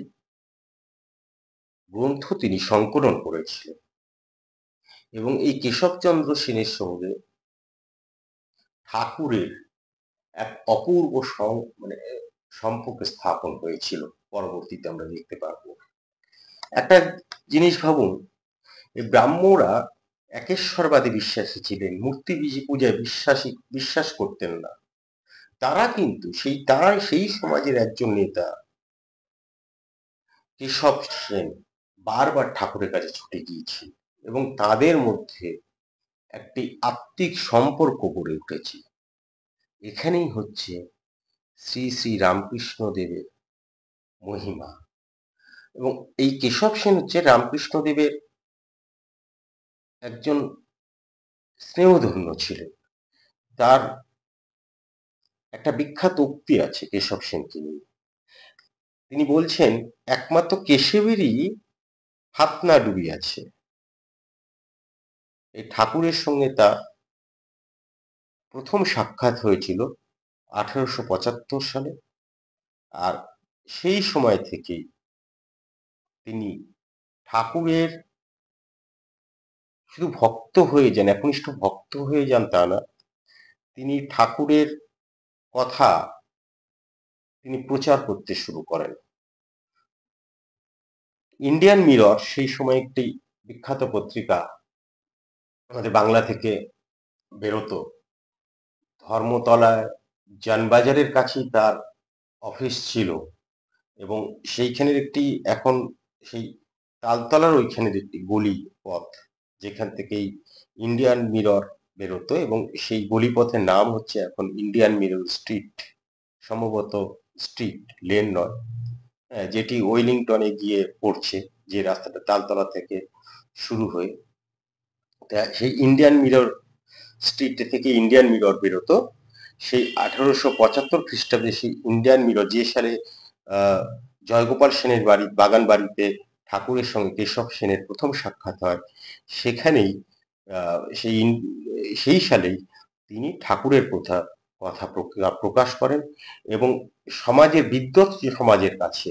Speaker 1: গ্রন্থ তিনি সংকলন করেছিলেন। এবং এই কেশবচন্দ্র সেনের সঙ্গে ঠাকুরের এক অপূর্ব সম্পর্ক স্থাপন হয়েছিল, পরবর্তীতে আমরা দেখতে পারবো। একটা জিনিস ভাবুন, এই ব্রাহ্মরা একেশ্বরবাদী বিশ্বাসী ছিলেন, মূর্তি পূজায় বিশ্বাস করতেন না। তারা কিন্তু সেই সমাজের একজন নেতা কেশব সেন বারবার ঠাকুরের কাছে ছুটে গিয়েছিল, এবং তাদের মধ্যে একটি আত্মিক সম্পর্ক গড়ে উঠেছে। এখানেই হচ্ছে শ্রী শ্রী রামকৃষ্ণ দেবের মহিমা। এবং এই কেশব সেন হচ্ছে রামকৃষ্ণ দেবের একজন স্নেহধন্য ছিলেন। তার একটা বিখ্যাত উক্তি আছে কেশব সেনকে নিয়ে। তিনি বলছেন, একমাত্র কেশবেরই হাত না ডুবিয়াছে। এই ঠাকুরের সঙ্গে তার প্রথম সাক্ষাৎ হয়েছিল 1875 সালে। আর সেই সময় থেকেই তিনি ঠাকুরের শুধু ভক্ত হয়ে যান, একনিষ্ঠ ভক্ত হয়ে যান তা না, তিনি ঠাকুরের কথা তিনি প্রচার করতে শুরু করেন। ইন্ডিয়ান মিরর সেই সময় একটি বিখ্যাত পত্রিকা আমাদের বাংলা থেকে বেরোতো। ধর্মতলায় জানবাজারের কাছেই তার অফিস ছিল, এবং সেইখানের একটি, এখন সেই তালতলার ওইখানের একটি গলি পথ, যেখান থেকেই ইন্ডিয়ান মিরর বেরোতো, এবং সেই গলিপথের নাম হচ্ছে এখন ইন্ডিয়ান মিরর স্ট্রিট, সম্ভবত স্ট্রিট, লেন নয়, যেটি ওয়েলিংটনে গিয়ে পড়ছে, যে রাস্তাটা তালতলা থেকে শুরু হয়ে। সেই ইন্ডিয়ান মিরর স্ট্রিট থেকে ইন্ডিয়ান মিরর বেরোতো। সেই 1875 খ্রিস্টাব্দে সেই ইন্ডিয়ান মিরর, যে সালে জয়গোপাল সেনের বাগান বাড়িতে ঠাকুরের সঙ্গে কেশব সেনের প্রথম সাক্ষাৎ হয়, সেখানেই সেই সালেই তিনি ঠাকুরের কথা প্রকাশ করেন, এবং সমাজের সমাজের কাছে,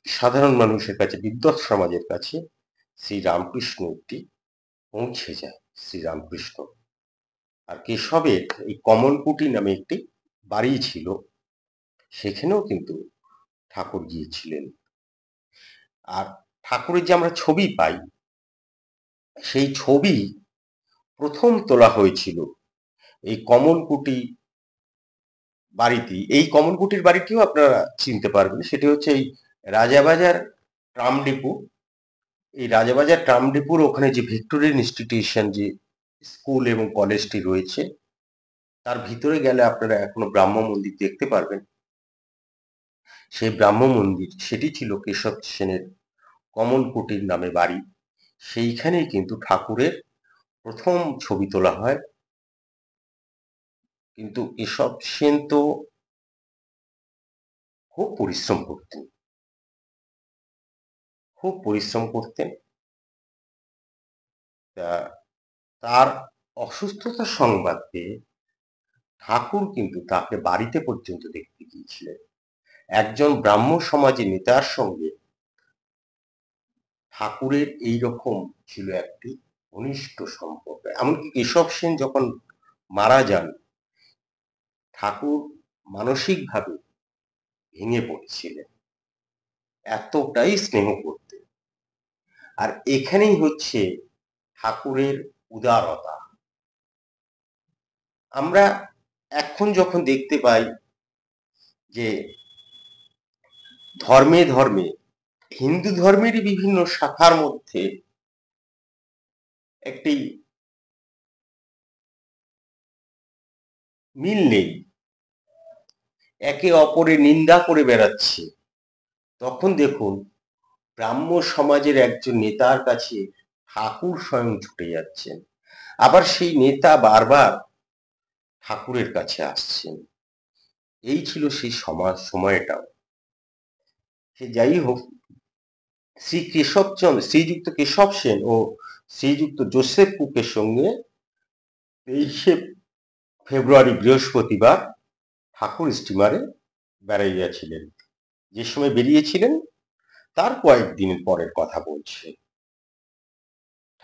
Speaker 1: সাধারণ মানুষের কাছে, বিদ্বৎ সমাজের কাছে শ্রী রামকৃষ্ণ একটি পৌঁছে যায়, শ্রীরামকৃষ্ণ। আর কেশবের এই কমলকুটি নামে একটি বাড়ি ছিল, সেখানেও কিন্তু ঠাকুর গিয়েছিলেন। আর ঠাকুরের যে আমরা ছবি পাই, সেই ছবি প্রথম তোলা হয়েছিল এই কমলকুটি বাড়িটি। এই কমলকুটির বাড়িটিও আপনারা চিনতে পারবেন, সেটি হচ্ছে এই রাজাবাজার ট্রাম ডিপো। এই রাজাবাজার ট্রাম ডিপোর ওখানে যে ভিক্টোরিয়ান ইনস্টিটিউশন যে স্কুল এবং কলেজটি রয়েছে। তার ভিতরে গেলে আপনারা এখনো ব্রাহ্ম মন্দির দেখতে পারবেন। সেই ব্রাহ্ম মন্দির সেটি ছিল কেশব সেনের কমলকুটির নামে বাড়ি। সেইখানেই কিন্তু ঠাকুরের প্রথম ছবি তোলা হয়। কিন্তু কেশব সেন তো খুব পরিশ্রম করতেন, খুব পরিশ্রম করতেন। তা তার অসুস্থতার সংবাদ পেয়ে ঠাকুর কিন্তু তাকে বাড়িতে পর্যন্ত দেখতে গিয়েছিলেন। একজন ব্রাহ্ম সমাজের নেতার সঙ্গে ঠাকুরের এইরকম ছিল একটি ঘনিষ্ঠ সম্পর্ক। এমনকি কেশব সেন যখন মারা যান, ঠাকুর মানসিকভাবে ভেঙে পড়েছিলেন, এতটাই স্নেহ করতেন। আর এখানেই হচ্ছে ঠাকুরের উদারতা। আমরা এখন যখন দেখতে পাই যে ধর্মে ধর্মে হিন্দু ধর্মেরই বিভিন্ন শাখার মধ্যে একটি মিল নেই, একে অপরের নিন্দা করে বেড়াচ্ছে, তখন দেখুন ব্রাহ্ম সমাজের একজন নেতার কাছে ঠাকুর স্বয়ং ছুটে যাচ্ছেন, আবার সেই নেতা বারবার ঠাকুরের কাছে আসছেন। এই ছিল সেই সময়টাও। সে যাই হোক, শ্রীযুক্ত কেশব সেন ও শ্রীযুক্ত জোসেফ কুকের সঙ্গে 23শে ফেব্রুয়ারি বৃহস্পতিবার ঠাকুর স্টিমারে বেড়াইয়াছিলেন। যে সময় বেরিয়েছিলেন তার কয়েকদিনের পরের কথা বলছে।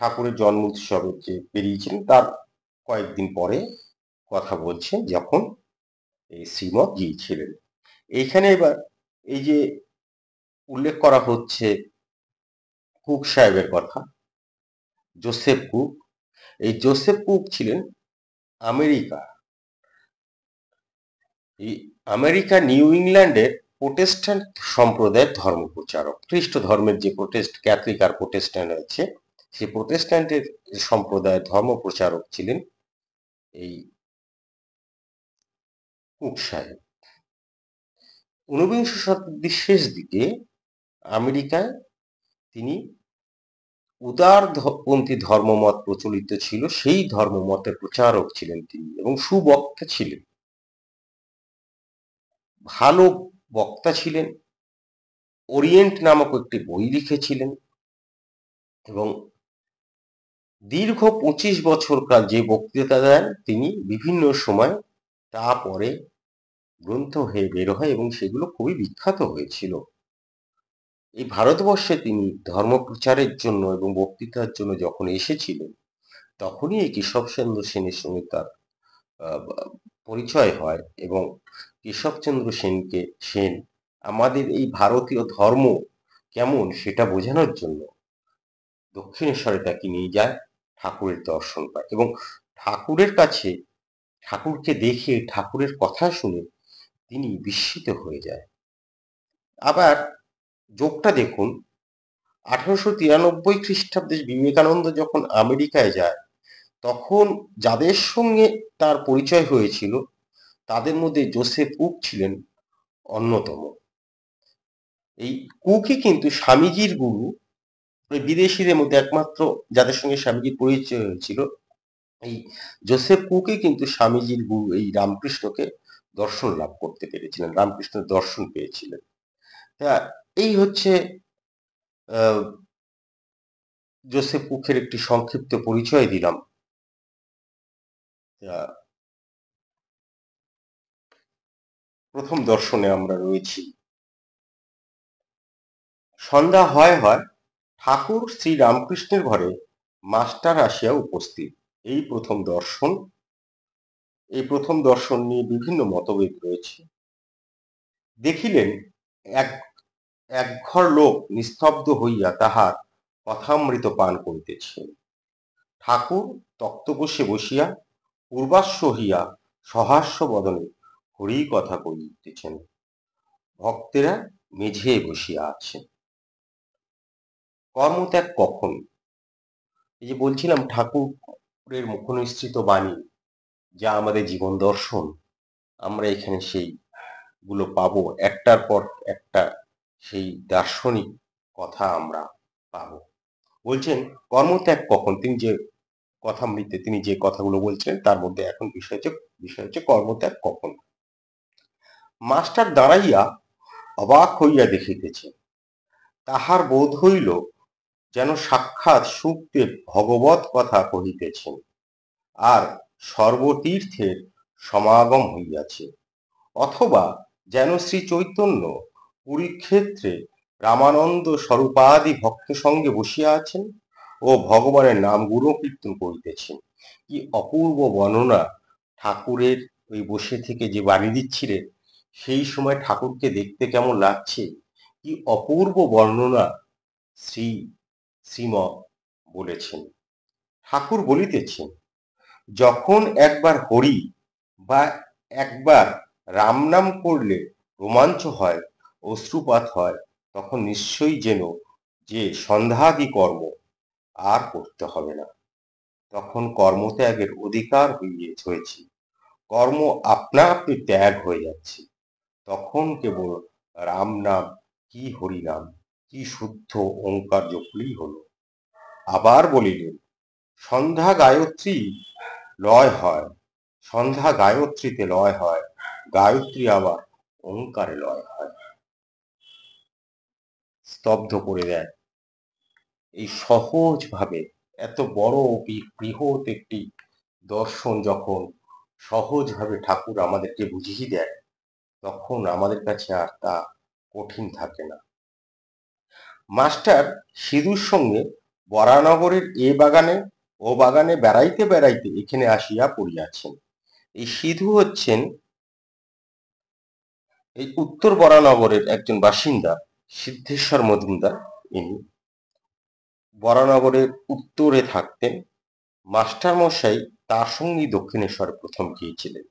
Speaker 1: ঠাকুরের জন্ম উৎসবের যে বেরিয়েছিলেন তার কয়েকদিন পরে কথা বলছেন, যখন এই শ্রীমত গিয়েছিলেন। এইখানে এবার এই যে উল্লেখ করা হচ্ছে কুক সাহেবের কথা, জোসেফ কুক। এই জোসেফ কুক ছিলেন আমেরিকা, এই আমেরিকা নিউ ইংল্যান্ডের প্রোটেস্ট্যান্ট সম্প্রদায়ের ধর্ম প্রচারক। খ্রিস্ট ধর্মের যে ক্যাথলিক আর প্রোটেস্ট্যান্ট আছে, সেই প্রোটেস্ট্যান্টের সম্প্রদায়ের ধর্ম প্রচারক ছিলেন এই কুক সাহেব। 19বিংশ শতাব্দীর শেষ দিকে আমেরিকায় তিনি উদারপন্থী ধর্মমত প্রচলিত ছিল, সেই ধর্মমতের প্রচারক ছিলেন তিনি, এবং সুবক্তা ছিলেন, ভালো বক্তা ছিলেন। ওরিয়েন্ট নামক একটি বই লিখেছিলেন এবং দীর্ঘ 25 বছর কাল যে বক্তৃতা দেন তিনি, বিভিন্ন সময় তা পরে গ্রন্থ হয়ে বের হয় এবং সেগুলো খুবই বিখ্যাত হয়েছিল। এই ভারতবর্ষে তিনি ধর্ম প্রচারের জন্য এবং বক্তৃতার জন্য যখন এসেছিলেন, তখনই এই কেশবচন্দ্র সেনের সঙ্গে তার পরিচয় হয়, এবং কেশবচন্দ্র সেন আমাদের এই ভারতীয় ধর্ম কেমন সেটা বোঝানোর জন্য দক্ষিণেশ্বরে তাকে নিয়ে যায়, ঠাকুরের দর্শন পায় এবং ঠাকুরের কাছে, ঠাকুরকে দেখে, ঠাকুরের কথা শুনে তিনি বিস্মিত হয়ে যায়। আবার যোগটা দেখুন, 1893 খ্রিস্টাব্দে বিবেকানন্দ যখন আমেরিকায় যায়, তখন যাদের সঙ্গে তার পরিচয় হয়েছিল তাদের মধ্যে জোসেফ কুক ছিলেন অন্যতম। এই কুকই কিন্তু স্বামীজির গুরু। বিদেশিদের মধ্যে একমাত্র যাদের সঙ্গে স্বামীজির পরিচয় হয়েছিল, এই জোসেফ কুকই কিন্তু স্বামীজির গুরু, এই রামকৃষ্ণকে দর্শন লাভ করতে পেরেছিলেন, রামকৃষ্ণের দর্শন পেয়েছিলেন। তা এই হচ্ছে জোসেফ কুকের একটি সংক্ষিপ্ত পরিচয় দিলাম। প্রথম দর্শনে আমরা রয়েছি। সন্ধ্যা হয় হয় ঠাকুর শ্রী রামকৃষ্ণের ঘরে মাস্টার আসিয়া উপস্থিত। এই প্রথম দর্শন। এই প্রথম দর্শন নিয়ে বিভিন্ন মতভেদ রয়েছে। দেখিলেন এক একঘর লোক নিস্তব্ধ হইয়া তাহার কথামৃত পান করিতেছেন। ঠাকুর তক্তপোষে বসিয়া পূর্বাশ্ব হইয়া সহাস্য বদনে হরি কথা কহিতেছেন। ভক্তেরা মেঝে বসিয়া আছেন। কর্মত্যাগ কখন? এই যে বলছিলাম ঠাকুর ঠাকুরের মুখনিসৃত বাণী, যা আমাদের জীবন দর্শন, আমরা এখানে সেইগুলো পাবো। একটার পর একটা সেই দার্শনিক কথা আমরা পাবো। বলছেন কর্মত্যাগ কখন, তিনি যে কথাগুলো বলছেন তার মধ্যে এখন বিষয় হচ্ছে কর্মত্যাগ কখন। মাস্টার দাঁড়াইয়া অবাক হইয়া দেখিতেছেন, তাহার বোধ হইল যেন সাক্ষাৎ সুখদেব ভগবৎ কথা কহিতেছেন, আর সর্বতীর্থের সমাগম হইয়াছে, অথবা যেন শ্রী চৈতন্য পুরীক্ষেত্রে রামানন্দ স্বরূপাদি ভক্ত সঙ্গে বসিয়া আছেন ও ভগবানের নাম গুণকীর্তন করিতেছেন। কি অপূর্ব বর্ণনা! ঠাকুরের ওই বসে থেকে যে বাণী দিচ্ছিলেন, সেই সময় ঠাকুরকে দেখতে কেমন লাগছে, কি অপূর্ব বর্ণনা শ্রী শ্রীম বলেছেন। ঠাকুর বলিতেছেন, যখন একবার হরি বা একবার রাম নাম করলে রোমাঞ্চ হয়, অশ্রুপাত হয়, তখন নিশ্চয়ই যেন যে সন্ধ্যাদি কর্ম আর করতে হবে না, তখন কর্মত্যাগের অধিকার হয়েছে, কর্ম আপনা আপনি ত্যাগ হয়ে যাচ্ছে। তখন কেবল রাম নাম কি হরি নাম কি শুদ্ধ ওঙ্কার জপলেই হলো। আবার বলিলেন, সন্ধ্যা গায়ত্রী লয় হয়, সন্ধ্যা গায়ত্রীতে লয় হয়, গায়ত্রী আবার ওঙ্কারে লয় হয়। স্তব্ধ করে দেয় এই সহজ ভাবে। এত বড় বৃহৎ একটি দর্শন যখন সহজ ভাবে ঠাকুর আমাদেরকে বুঝিয়ে দেয়, তখন আমাদের কাছে আর তা কঠিন থাকে না। মাস্টার সিধুর সঙ্গে বরানগরের ও বাগানে বেড়াইতে বেড়াইতে এখানে আসিয়া পড়িয়াছেন। এই সিধু হচ্ছেন এই উত্তর বরানগরের একজন বাসিন্দা, সিদ্ধেশ্বর মজুমদার। ইনি বরানগরের উত্তরে থাকতেন। মাস্টার মশাই তার সঙ্গেই দক্ষিণেশ্বরে প্রথম গিয়েছিলেন।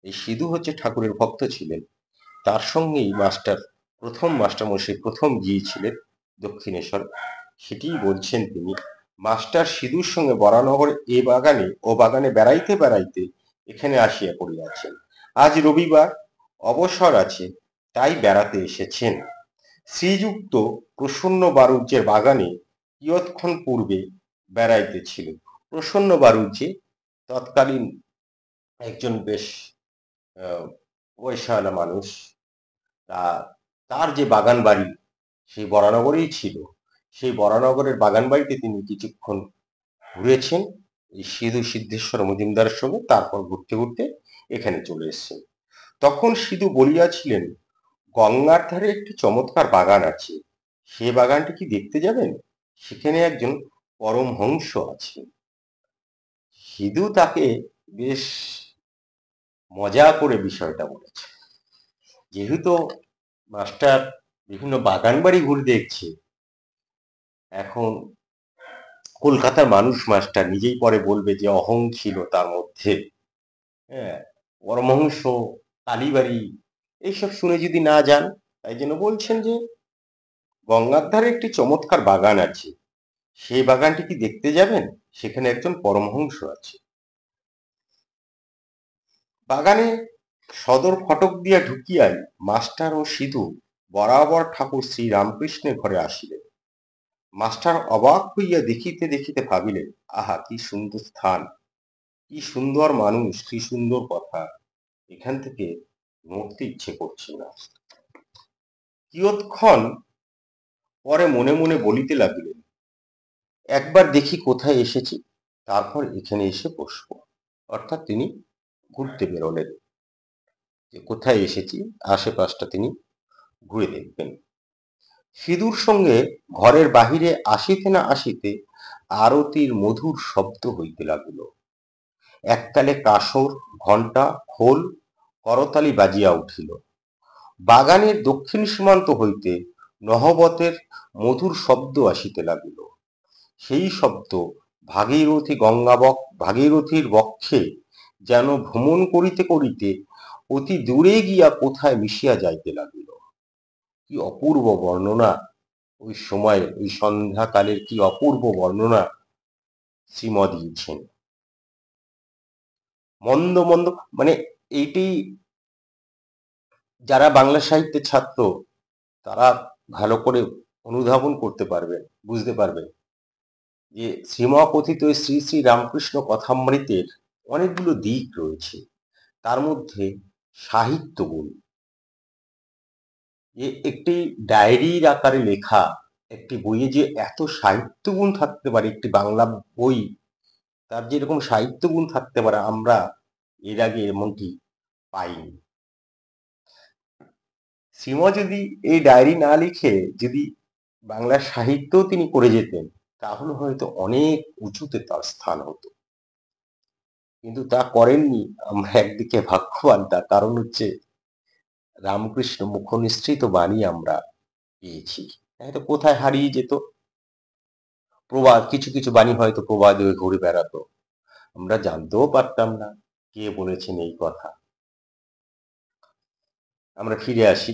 Speaker 1: এই সিধু হচ্ছে ঠাকুরের ভক্ত ছিলেন, তার সঙ্গেই মাস্টারমশাই প্রথম গিয়েছিলেন দক্ষিণেশ্বর। সেটিই বলছেন তিনি, মাস্টার সিধুর সঙ্গে বরানগর ও বাগানে বেড়াইতে বেড়াইতে এখানে আসিয়া পড়িয়াছেন। আজ রবিবার, অবসর আছে, তাই বেড়াতে এসেছেন। শ্রীযুক্ত প্রসন্ন বারুজ্যের বাগানে কিয়ৎক্ষণ পূর্বে বেড়াইতেছিল। প্রসন্ন বারুজ্যে তৎকালীন একজন বেশ পয়সাওয়ালা মানুষ। তার যে বাগান বাড়ি সেই বরানগরেই ছিল, সেই বরানগরের বাগান বাড়িতে তিনি কিছুক্ষণ ঘুরেছেন এই সিদ্ধেশ্বর মজুমদারের সঙ্গে, তারপর ঘুরতে ঘুরতে এখানে চলে এসেছেন। তখন সিধু বলিয়াছিলেন, গঙ্গার ধারে একটি চমৎকার বাগান আছে, সে বাগানটি কি দেখতে যাবেন? সেখানে একজন পরমহংস আছেন। সিধু তাকে বেশ মজা করে বিষয়টা বলেছে। যেহেতু মাস্টার বিভিন্ন বাগান বাড়ি ঘুরে দেখছে, এখন কলকাতার মানুষ মাস্টার নিজেই পরে বলবে যে অহং ছিল তার মধ্যে, হ্যাঁ, পরমহংস, কালীবাড়ি এইসব শুনে যদি না যান, তাই জন্য বলছেন যে গঙ্গার ধারে একটি চমৎকার বাগান আছে, সেই বাগানটি কি দেখতে যাবেন? সেখানে একজন পরমহংস আছে। বাগানে সদর ফটক দিয়া ঢুকিয়াই মাস্টার ও সিধু বরাবর ঠাকুর শ্রী রামকৃষ্ণের ঘরে আসিলেন। মাস্টার অবাক হইয়া দেখিতে দেখিতে ভাবিলেন, আহা, কি সুন্দর স্থান, কি সুন্দর মানুষ, কি সুন্দর কথা, এখান থেকে নড়তে ইচ্ছে করছে না। কিয়ৎক্ষণ পরে মনে মনে বলিতে লাগিলেন, একবার দেখি কোথায় এসেছি, তারপর এখানে এসে বসবো। অর্থাৎ তিনি ঘুরতে বেরোলেন, যে কোথায় এসেছি আশেপাশটা তিনি ঘুরে দেখবেন। সিধুর সঙ্গে ঘরের বাহিরে আসিতে না আসিতে আরতির মধুর শব্দ হইতে লাগিল। এককালে কাসর, ঘণ্টা, খোল, করতালি বাজিয়া উঠিল। বাগানের দক্ষিণ সীমান্ত হইতে নহবতের মধুর শব্দ আসিতে লাগিল। সেই শব্দ ভাগীরথীর বক্ষে যেন ভ্রমণ করিতে করিতে অতি দূরে গিয়া কোথায় মিশিয়া যাইতে লাগিল। কি অপূর্ব বর্ণনা! ওই সময়, ওই সন্ধ্যাকালের কি অপূর্ব বর্ণনা শ্রীম দিয়েছেন। মন্দ মন্দ মানে এইটি যারা বাংলা সাহিত্যের ছাত্র তারা ভালো করে অনুধাবন করতে পারবেন, বুঝতে পারবেন যে শ্রীমকথিত শ্রী শ্রী রামকৃষ্ণ কথামৃতের অনেকগুলো দিক রয়েছে। তার মধ্যে সাহিত্য গুণ, যে একটি ডায়েরির আকারে লেখা একটি বইয়ে যে এত সাহিত্য গুণ থাকতে পারে, একটি বাংলা বই তার যেরকম সাহিত্য গুণ থাকতে পারে আমরা এর আগে এমনটি পাইনি। শ্রীম যদি এই ডায়েরি না লিখে যদি বাংলা সাহিত্যও তিনি করে যেতেন তাহলে হয়তো অনেক উঁচুতে তার স্থান হতো, কিন্তু তা করেননি। আমরা একদিকে ভাগ্যবান, তার কারণ হচ্ছে রামকৃষ্ণ মুখনিসৃত বাণী আমরা পেয়েছি, হয়তো কোথায় হারিয়ে যেত। প্রবাদ, কিছু কিছু বাণী হয়তো প্রবাদ হয়ে ঘুরে বেড়াতো, আমরা জানতেও পারতাম না কে বলেছেন এই কথা। আমরা ফিরে আসি।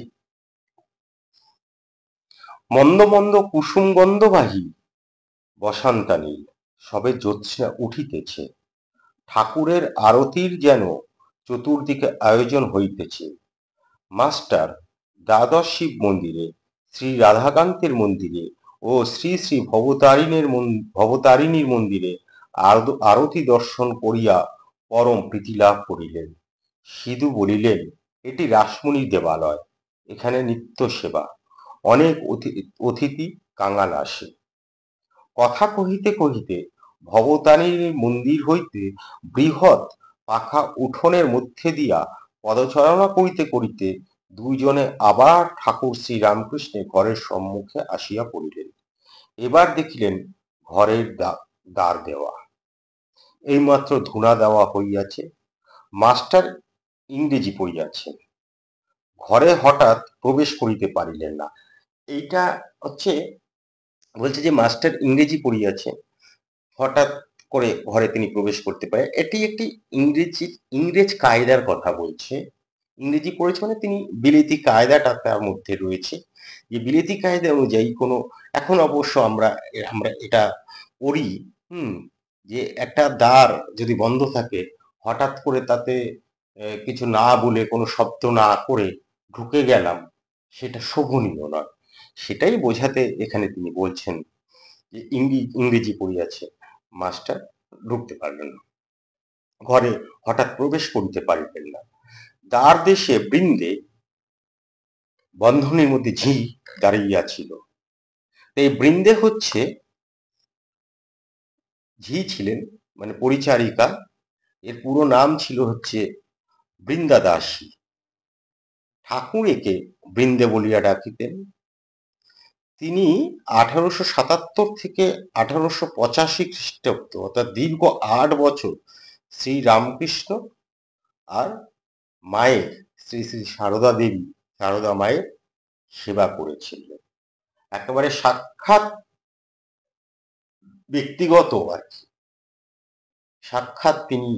Speaker 1: মন্দ মন্দ কুসুম গন্ধবাহী বসন্তা নীল, সবে জ্যোৎস্না উঠিতেছে, ঠাকুরের আরতির যেন চতুর্দিকে আয়োজন হইতেছে। মাস্টার দ্বাদশ শিব মন্দিরে, শ্রী রাধাকান্তের মন্দিরে ও শ্রী শ্রী ভবতারিণীর মন্দিরে আরতি দর্শন করিয়া পরম প্রীতি লাভ করিলেন। সিধু বলিলেন, এটি রাসমণির দেবালয়, এখানে নিত্য সেবা, অনেক অতিথি কাঙাল আসে। কথা কহিতে কহিতে ভবতারিণীর মন্দির হইতে বৃহৎ পাখা উঠোনের মধ্যে দিয়া পদচারণা করিতে করিতে দুইজনে আবার ঠাকুর শ্রী রামকৃষ্ণের ঘরের সম্মুখে আসিয়া পড়িলেন। এবার দেখিলেন ঘরের দ্বার দেওয়া, এইমাত্র ধুনা দেওয়া হইয়াছে। মাস্টার ইংরেজি পড়িয়াছেন, ঘরে হঠাৎ প্রবেশ করিতে পারিলেন না। এইটা হচ্ছে, বলছে যে মাস্টার ইংরেজি পড়িয়াছে, হঠাৎ করে ঘরে তিনি প্রবেশ করতে পারে, এটি একটি ইংরেজ কায়দার কথা বলছে। ইংরেজি পড়েছে মানে তিনি বিলেতি কায়দাটা তার মধ্যে রয়েছে, যে বিলেতি কায়দা অনুযায়ী কোনো, এখন অবশ্য আমরা আমরা এটা করি, যে একটা দ্বার যদি বন্ধ থাকে হঠাৎ করে তাতে কিছু না বলে কোনো শব্দ না করে ঢুকে গেলাম, সেটা শোভনীয় নয়। সেটাই বোঝাতে এখানে তিনি বলছেন যে ইংরেজি পড়িয়াছে, মাস্টার ঢুকতে পারলেন না, ঘরে হঠাৎ প্রবেশ করিতে পারিলেন না। দ্বার দেশে বৃন্দে বন্ধনের মধ্যে ঝি দাঁড়িয়েছিল। এই বৃন্দে হচ্ছে, ঝি ছিলেন মানে পরিচারিকা, এর পুরো নাম ছিল হচ্ছে বৃন্দা দাসী। ঠাকুর একে বৃন্দে বলিয়া ডাকিতেন। তিনি 1877 থেকে 1885 খ্রিস্টাব্দ, অর্থাৎ দীর্ঘ 8 বছর শ্রী রামকৃষ্ণ আর মায়ের, শ্রী শ্রী সারদা দেবী, সারদা মায়ের সেবা করেছিলেন। একেবারে সাক্ষাৎ ব্যক্তিগত আর কি, সাক্ষাৎ তিনি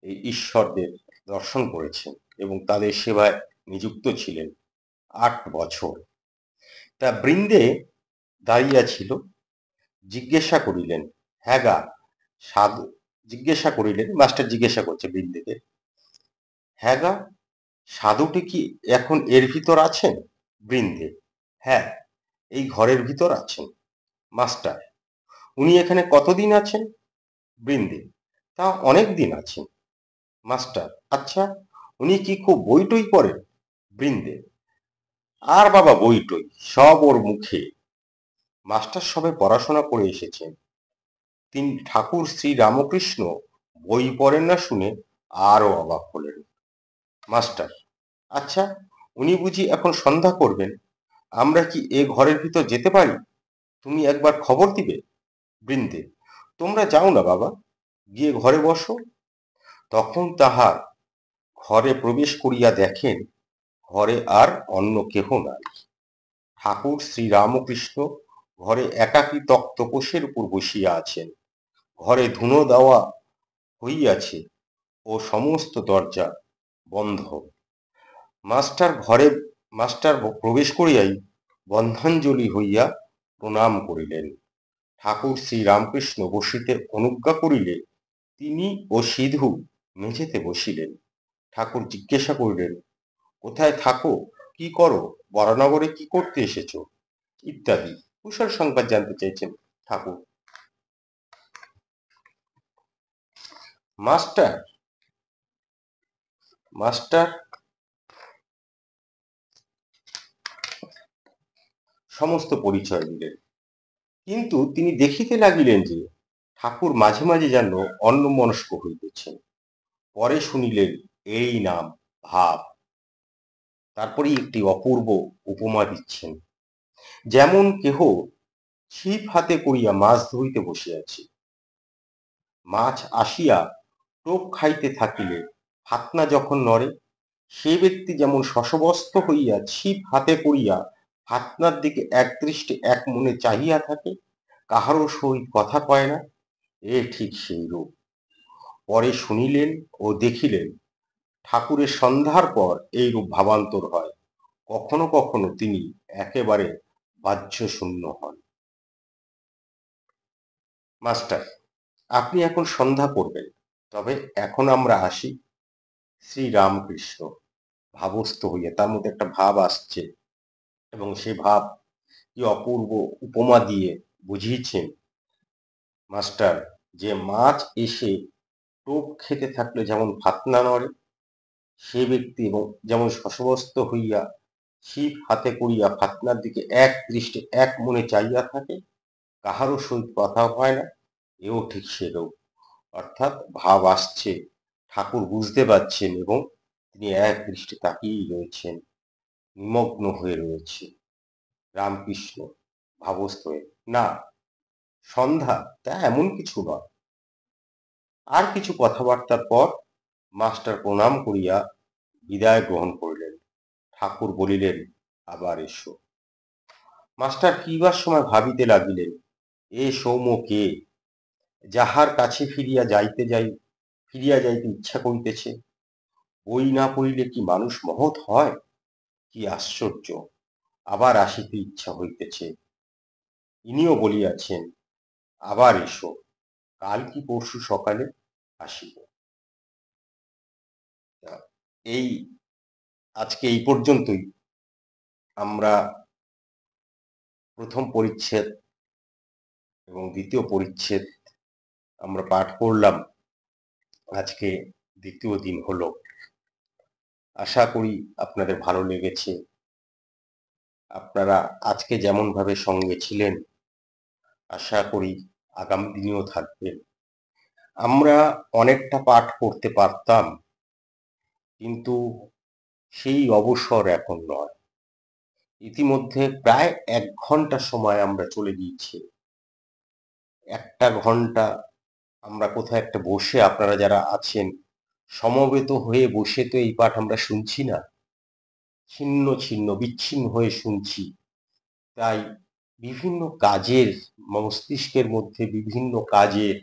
Speaker 1: এই ঈশ্বরদের দর্শন করেছেন এবং তাদের সেবায় নিযুক্ত ছিলেন 8 বছর। তা বৃন্দে দাঁড়িয়া ছিল, জিজ্ঞাসা করিলেন, হ্যাঁ গা সাধু, জিজ্ঞাসা করিলেন, মাস্টার জিজ্ঞাসা করছে বৃন্দেকে, হ্যাঁ গা সাধুটি কি এখন এর ভিতর আছেন? বৃন্দে, হ্যাঁ এই ঘরের ভিতর আছেন। মাস্টার, উনি এখানে কতদিন আছেন? বৃন্দে, তা অনেক দিন আছেন। মাস্টার, আচ্ছা উনি কি খুব বই টই পড়েন? বৃন্দে, আর বাবা বই টই সব ওর মুখে, মাস্টার সবে পড়াশোনা করে এসেছেন। তিনি ঠাকুর শ্রী রামকৃষ্ণ বই পড়েন না শুনে আরো অবাক হলেন। মাস্টার, আচ্ছা উনি বুঝি এখন সন্ধ্যা করবেন, আমরা কি এ ঘরের ভিতর যেতে পারি? তুমি একবার খবর দিবে। বৃন্দে, তোমরা যাও না বাবা, গিয়ে ঘরে বসো। তখন তাহার ঘরে প্রবেশ করিয়া দেখেন ঘরে আর অন্য কেহ নাই। ঠাকুর শ্রী রামকৃষ্ণ ঘরে একাকী তক্তপোষের উপর বসিয়া আছেন। ঘরে ধুনো দেওয়া হইয়াছে ও সমস্ত দরজা বন্ধ। মাস্টার প্রবেশ করিয়াই বন্ধাঞ্জলি হইয়া প্রণাম করিলেন। ঠাকুর শ্রী রামকৃষ্ণ বসিতে অনুজ্ঞা করিলে তিনি ও সিধু মেঝেতে বসিলেন। ঠাকুর জিজ্ঞাসা করিলেন, কোথায় থাকো, কি করো, বরানগরে কি করতে এসেছো, ইত্যাদি কুশল সংবাদ জানতে চাইছেন ঠাকুর। মাস্টার মাস্টার সমস্ত পরিচয় দিলেন, কিন্তু তিনি দেখিতে লাগিলেন যে ঠাকুর মাঝে মাঝে যেন অন্যমনস্ক হইতেছেন। পরে শুনিলেন এই নাম ভাব। তারপরেই একটি অপূর্ব উপমা দিচ্ছেন, যেমন কেহ ছিপ হাতে করিয়া মাছ ধরিতে বসিয়াছে, মাছ আসিয়া টোপ খাইতে থাকিলে ফাতনা যখন নড়ে, সে ব্যক্তি যেমন শশব্যস্ত হইয়া ছিপ হাতে করিয়া ফাতনার দিকে একদৃষ্টে এক মনে চাহিয়া থাকে, কাহারও সহিত কথা কয় না, এ ঠিক সেই রূপ। পরে শুনিলেন ও দেখিলেন ঠাকুরের সন্ধ্যার পর এইরূপ ভাবান্তর হয়। কখনো কখনো তিনি একেবারে বাহ্যশূন্য হন। মাস্টার, আপনি এখন সন্ধ্যা করবেন, তবে এখন আমরা আসি। শ্রীরামকৃষ্ণ ভাবস্থ হইয়া, তার মধ্যে একটা ভাব আসছে, এবং সে ভাব কি অপূর্ব উপমা দিয়ে বুঝিয়েছেন মাস্টার, যে মাছ এসে টোপ খেতে থাকলে যেমন ফাতনা নড়ে, সে ব্যক্তি এবং যেমন শশব্যস্ত হইয়া ছিপ হাতে করিয়া ফাতনার দিকে এক দৃষ্টে এক মনে চাইয়া থাকে, কাহারও সহিত কথা হয় না, এও ঠিক সেরূপ। অর্থাৎ ভাব আসছে, ঠাকুর বুঝতে পারছেন, এবং তিনি এক দৃষ্টে তাকিয়েই রয়েছেন, নিমগ্ন হয়ে রয়েছে। রামকৃষ্ণ ভাবস্থ হয়ে, না, সন্ধ্যা তা এমন কিছু নয়। আর কিছু কথাবার্তার পর মাস্টার প্রণাম করিয়া বিদায় গ্রহণ করিলেন। ঠাকুর বলিলেন, আবার এসো। মাস্টার ফিরিবার সময় ভাবিতে লাগিলেন, এ সৌম্য কে, যাহার কাছে ফিরিয়া যাইতে ইচ্ছা করিতেছে। বই না পড়িলে কি মানুষ মহৎ হয়? কি আশ্চর্য, আবার আসিতে ইচ্ছা হইতেছে। ইনিও বলিয়াছেন, আবার এসো, কাল কি পরশু সকালে আসিব। এই আজকে এই পর্যন্তই। আমরা প্রথম পরিচ্ছেদ এবং দ্বিতীয় পরিচ্ছেদ আমরা পাঠ করলাম। আজকে দ্বিতীয় দিন হলো। আশা করি আপনাদের ভালো লেগেছে। আপনারা আজকে যেমন ভাবে সঙ্গে ছিলেন, আশা করি আগামী দিনেও থাকবেন। আমরা অনেকটা পাঠ করতে পারতাম, কিন্তু সেই অবসর এখন নয়। ইতিমধ্যে প্রায় 1 ঘন্টা সময় আমরা চলে গিয়েছি। 1টা ঘন্টা আমরা কোথাও একটা বসে, আপনারা যারা আছেন সমবেত হয়ে বসে তো এই পাঠ আমরা শুনছি না, ছিন্ন ছিন্ন বিচ্ছিন্ন হয়ে শুনছি। তাই বিভিন্ন কাজের, মস্তিষ্কের মধ্যে বিভিন্ন কাজের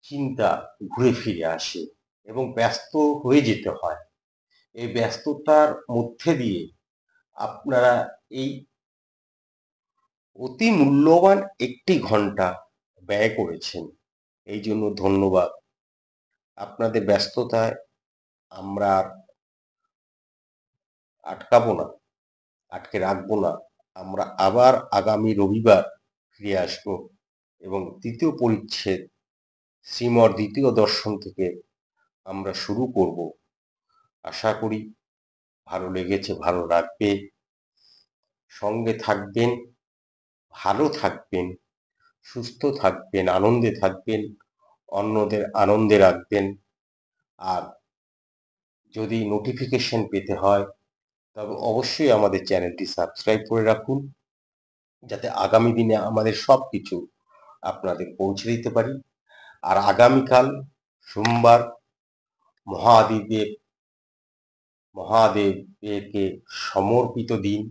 Speaker 1: চিন্তা ঘুরে ফিরে আসে এবং ব্যস্ত হয়ে যেতে হয়। এই ব্যস্ততার মধ্যে দিয়ে আপনারা এই অতি মূল্যবান 1টি ঘন্টা ব্যয় করেছেন, এই জন্য ধন্যবাদ। আপনাদের ব্যস্ততায় আমরা আর আটকাবো না, আটকে রাখবো না। আমরা আবার আগামী রবিবার ফিরে আসবো এবং তৃতীয় পরিচ্ছেদ শ্রীমর দ্বিতীয় দর্শন থেকে আমরা শুরু করব। আশা করি ভালো লেগেছে, ভালো লাগবে। সঙ্গে থাকবেন, ভালো থাকবেন, সুস্থ থাকবেন, আনন্দে থাকবেন, অন্যদের আনন্দে রাখবেন। আর যদি নোটিফিকেশন পেতে হয়, তবে অবশ্যই আমাদের চ্যানেলটি সাবস্ক্রাইব করে রাখুন, যাতে আগামী দিনে আমাদের সবকিছু আপনাদের পৌঁছে দিতে পারি। আর আগামীকাল সোমবার মহাদেবকে সমর্পিত দিন,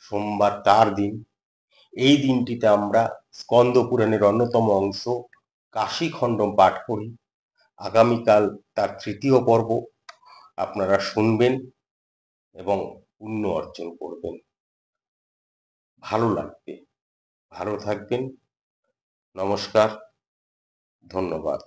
Speaker 1: সোমবার তার দিন। এই দিনটিতে আমরা স্কন্দ পুরাণের অন্যতম অংশ কাশীখণ্ডম পাঠ করি। আগামীকাল তার 3য় পর্ব আপনারা শুনবেন এবং পুণ্য অর্জন করবেন। ভালো লাগবে। ভালো থাকবেন। নমস্কার, ধন্যবাদ।